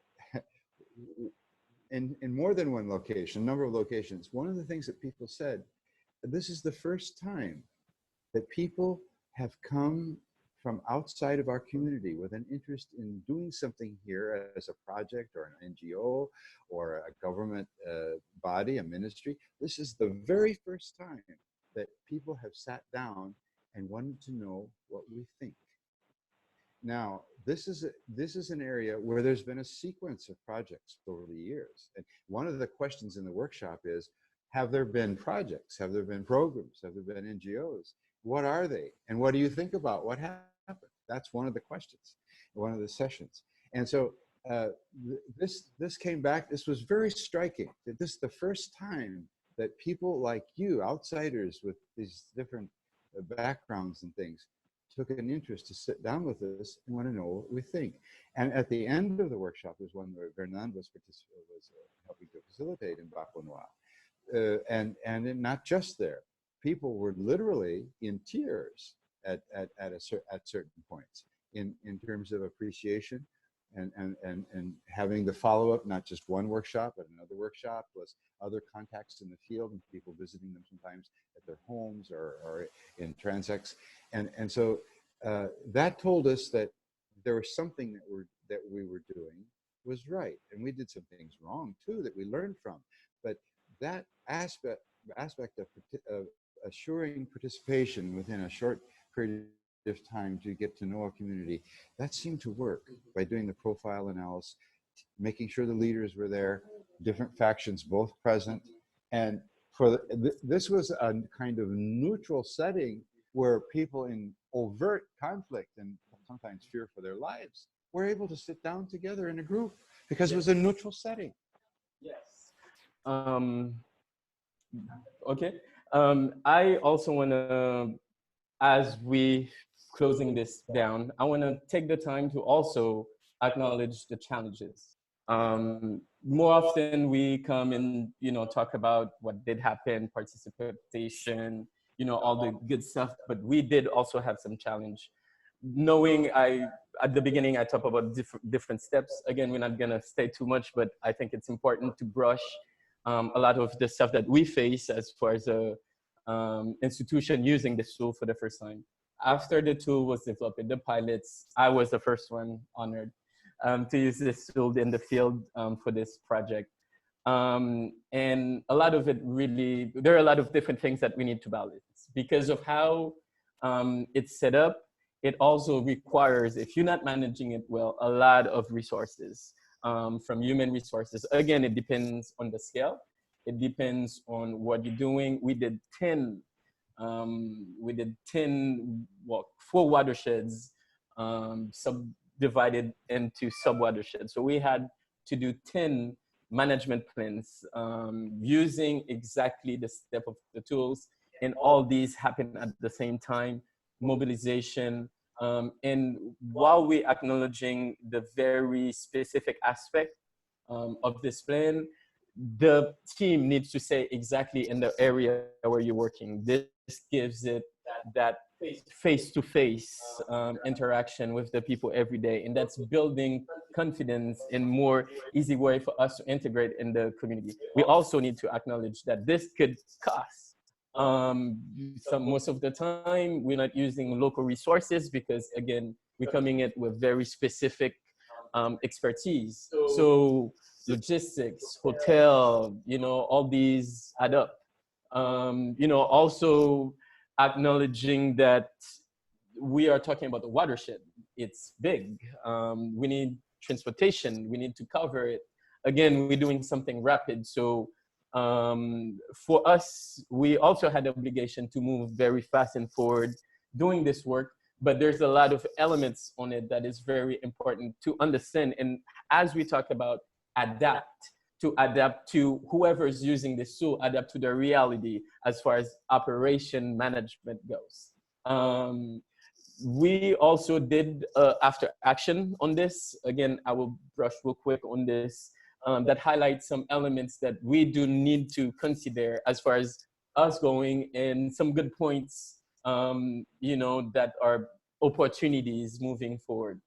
more than one location, a number of locations. One of the things that people said, this is the first time that people have come from outside of our community with an interest in doing something here as a project or an NGO or a government body, a ministry. This is the very first time that people have sat down and wanted to know what we think. Now, this is an area where there's been a sequence of projects over the years. And one of the questions in the workshop is, have there been projects? Have there been programs? Have there been NGOs? What are they? And what do you think about what happened? That's one of the questions, one of the sessions. And so this came back, this was very striking, that this is the first time that people like you, outsiders with these different backgrounds and things, took an interest to sit down with us and want to know what we think. And at the end of the workshop, there's one where Vernon was helping to facilitate in Baconois. And not just there, people were literally in tears at certain points in terms of appreciation and having the follow-up, not just one workshop, but another workshop, plus other contacts in the field and people visiting them sometimes at their homes or in transects. And so that told us that there was something that we were doing was right. And we did some things wrong too that we learned from. But that aspect of assuring participation within a short period of time to get to know a community, that seemed to work by doing the profile analysis, making sure the leaders were there, different factions both present. And for this was a kind of neutral setting where people in overt conflict and sometimes fear for their lives were able to sit down together in a group because it was a neutral setting. Yes. Okay. I also want to, as we closing this down, I want to take the time to also acknowledge the challenges. More often we come and, talk about what did happen, participation, all the good stuff, but we did also have some challenge. Knowing at the beginning, I talked about different steps. Again, we're not gonna stay too much, but I think it's important to brush a lot of the stuff that we face as far as a institution using this tool for the first time. After the tool was developed, the pilots, I was the first one honored to use this tool in the field for this project. And a lot of it really, there are a lot of different things that we need to balance because of how it's set up. It also requires, if you're not managing it well, a lot of resources from human resources. Again, it depends on the scale. It depends on what you're doing. We did 4 watersheds subdivided into sub-watersheds. So we had to do 10 management plans using exactly the step of the tools, and all these happen at the same time. Mobilization, and while we're acknowledging the very specific aspect of this plan, the team needs to say exactly in the area where you're working. This gives it that face-to-face interaction with the people every day, and that's building confidence and more easy way for us to integrate in the community. We also need to acknowledge that this could cost. Most of the time, we're not using local resources because, again, we're coming in with very specific expertise. So logistics, hotel, all these add up. Also acknowledging that we are talking about the watershed. It's big. We need transportation. We need to cover it. Again, we're doing something rapid. So for us, we also had the obligation to move very fast and forward doing this work, but there's a lot of elements on it that is very important to understand. And as we talk about adapt to whoever is using this tool, adapt to the reality as far as operation management goes. We also did after action on this. Again, I will brush real quick on this. That highlights some elements that we do need to consider as far as us going, and some good points, that are opportunities moving forward.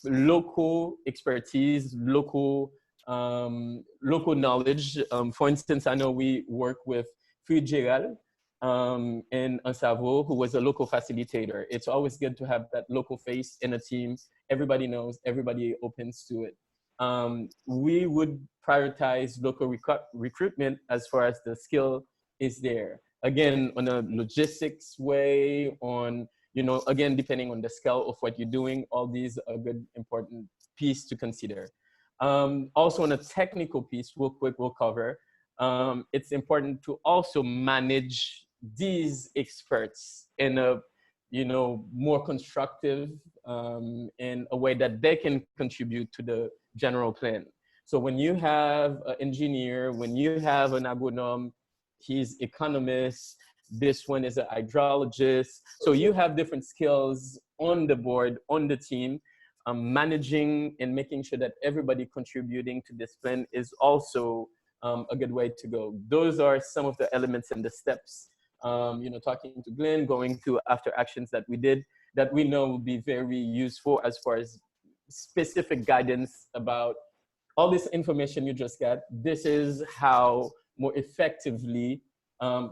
Local expertise, local local knowledge. For instance, I know we work with Fitzgerald in Ansavo, who was a local facilitator. It's always good to have that local face in a team. Everybody knows, everybody opens to it. We would prioritize local recruitment as far as the skill is there. Again, on a logistics way, on, you know, again, depending on the scale of what you're doing, all these are good, important piece to consider. Also on a technical piece, real quick, we'll cover, it's important to also manage these experts in a, you know, more constructive, in a way that they can contribute to the general plan. So when you have an engineer, when you have an agronom, he's economist, this one is a hydrologist. So you have different skills on the board, on the team. Managing and making sure that everybody contributing to this plan is also a good way to go. Those are some of the elements and the steps, you know, talking to Glenn, going through after actions that we did that we know will be very useful as far as specific guidance about all this information you just got. This is how more effectively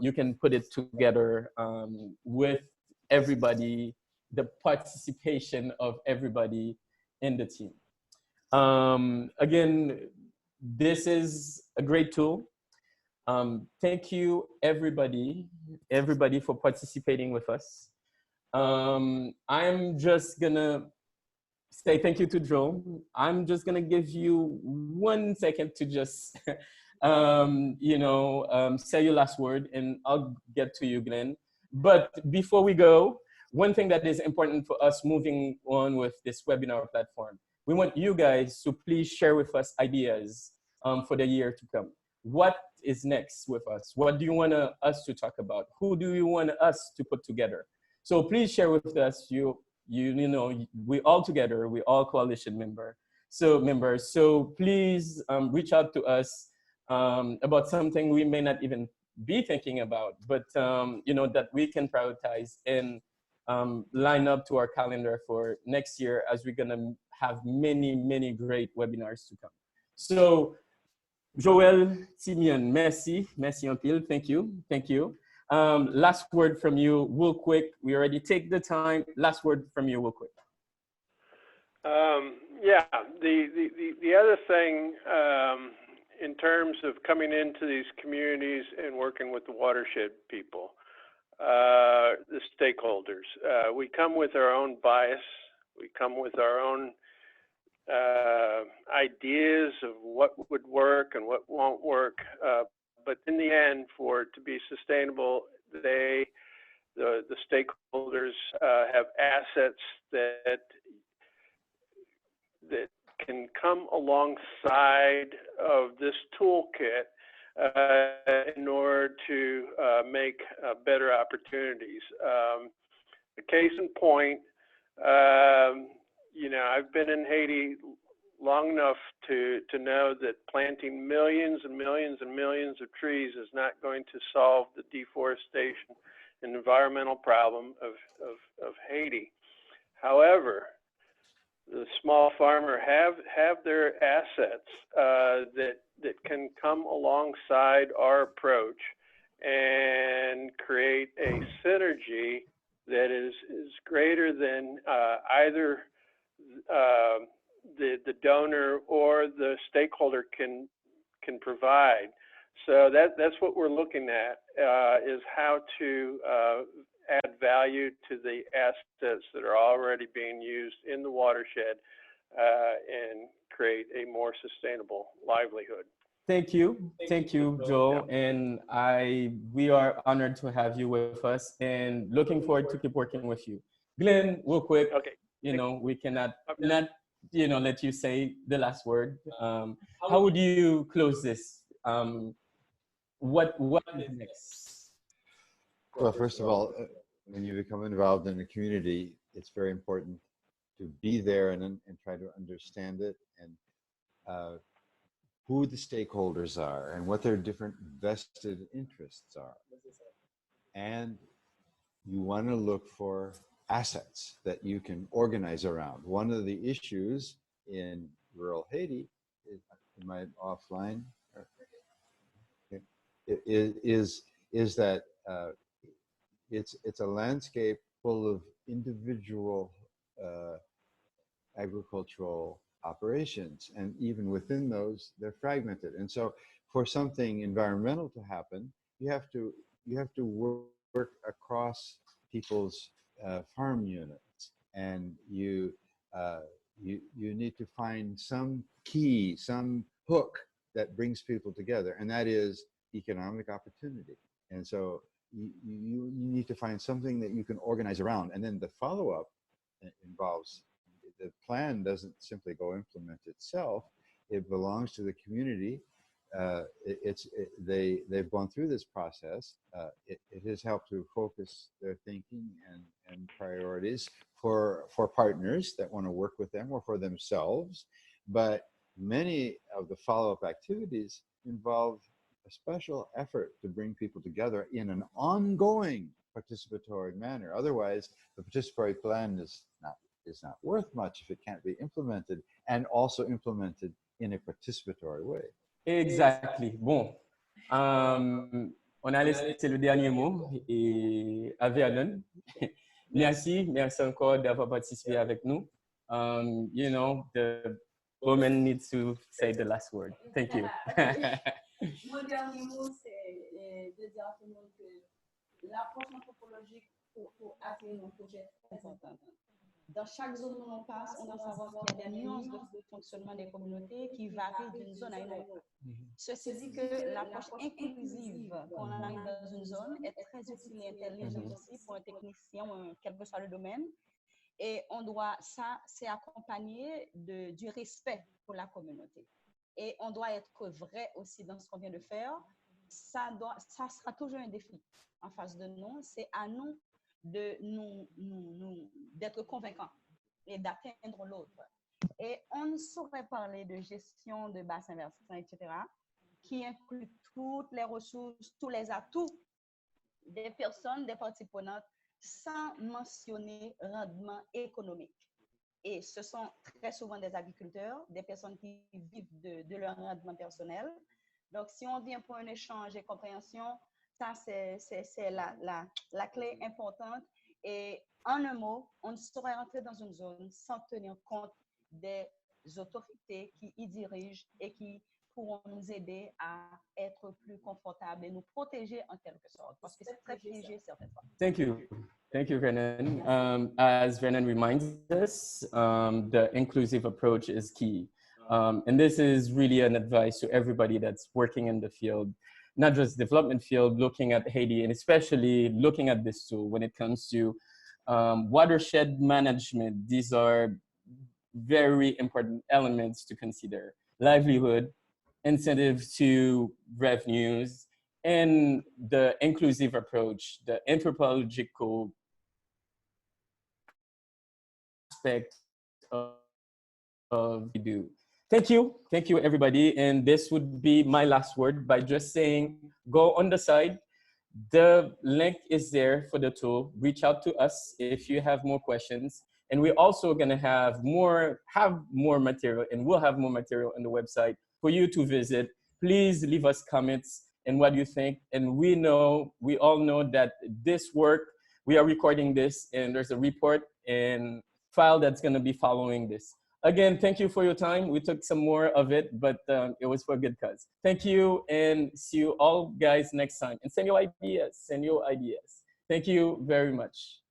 you can put it together with everybody, the participation of everybody in the team. Again, this is a great tool. Thank you, everybody for participating with us. I'm just gonna say thank you to Joe. I'm just gonna give you 1 second to just, you know, say your last word, and I'll get to you, Glenn. But before we go, one thing that is important for us moving on with this webinar platform, we want you guys to please share with us ideas for the year to come. What is next with us? What do you want us to talk about? Who do you want us to put together? So please share with us. You know, we all together, we all coalition members. So please reach out to us about something we may not even be thinking about, but you know, that we can prioritize and line up to our calendar for next year, as we're gonna have many, many great webinars to come. So Joel, Simeon, merci en pile, thank you. Last word from you, real quick. We already take the time. Last word from you, real quick. Yeah, the other thing, in terms of coming into these communities and working with the watershed people, the stakeholders, we come with our own bias. We come with our own ideas of what would work and what won't work. But in the end, for it to be sustainable, the stakeholders have assets that can come alongside of this toolkit in order to make better opportunities. A case in point, you know, I've been in Haiti long enough to know that planting millions and millions and millions of trees is not going to solve the deforestation and environmental problem of Haiti. However, the small farmer have their assets that can come alongside our approach and create a synergy that is greater than either the donor or the stakeholder can provide. So that's what we're looking at, is how to add value to the assets that are already being used in the watershed and create a more sustainable livelihood. Thank you, Joe, and we are honored to have you with us, and looking forward to keep working with you. Glenn, real quick, okay. You know, we cannot not, you know, let you say the last word. How would you close this? What is next? Well, first of all, when you become involved in a community, it's very important to be there and try to understand it, and who the stakeholders are and what their different vested interests are. And you want to look for assets that you can organize around. One of the issues in rural Haiti is am I offline? Okay. Is that it's a landscape full of individual agricultural operations, and even within those, they're fragmented. And so, for something environmental to happen, you have to work across people's farm units, and you need to find some key, some hook that brings people together, and that is economic opportunity. And so you need to find something that you can organize around, and then the follow-up involves, the plan doesn't simply go implement itself. It belongs to the community. They've gone through this process. It has helped to focus their thinking and priorities for partners that want to work with them or for themselves. But many of the follow-up activities involve a special effort to bring people together in an ongoing participatory manner. Otherwise, the participatory plan is not worth much if it can't be implemented, and also implemented in a participatory way. Exactly. Bon, on a laissé le dernier mot à Vernon. Merci encore d'avoir participé avec nous. You know, the woman needs to say the last word. Thank you. Mon dernier mot, c'est de dire à tout le monde que l'approche anthropologique pour atteindre nos projets est très importante. Dans chaque zone où l'on passe, on doit savoir qu'il y a des nuances de fonctionnement des communautés qui varient d'une zone à une autre. Ceci dit que l'approche inclusive qu'on arrive dans une zone est très utile et intelligente aussi pour un technicien, quel que soit le domaine. Et on doit, ça, c'est accompagné du respect pour la communauté. Et on doit être vrai aussi dans ce qu'on vient de faire. Ça sera toujours un défi en face de nous. C'est à nous d'être convaincants et d'atteindre l'autre. Et on ne saurait parler de gestion de bassin versant, etc., qui inclut toutes les ressources, tous les atouts des personnes, des parties prenantes, sans mentionner rendement économique. Et ce sont très souvent des agriculteurs, des personnes qui vivent de leur rendement personnel. Donc, si on vient pour un échange et compréhension, ça, c'est la clé importante. Et en un mot, on ne saurait rentrer dans une zone sans tenir compte des autorités qui y dirigent et qui pourront nous aider à être plus confortables et nous protéger en quelque sorte, parce que c'est très piégé certaines fois. Thank you. Thank you, Vernon. As Vernon reminds us, the inclusive approach is key. And this is really an advice to everybody that's working in the field, not just development field, looking at Haiti, and especially looking at this tool when it comes to watershed management. These are very important elements to consider: livelihood, incentives to revenues, and the inclusive approach, the anthropological aspect of we do. Thank you everybody. And this would be my last word by just saying, go on the side. The link is there for the tool. Reach out to us if you have more questions. And we're also gonna have more material, and we'll have more material on the website for you to visit. Please leave us comments and what you think. And we all know that this work, we are recording this, and there's a report and file that's gonna be following this. Again, thank you for your time. We took some more of it, but it was for a good cause. Thank you, and see you all guys next time. And send your ideas, Thank you very much.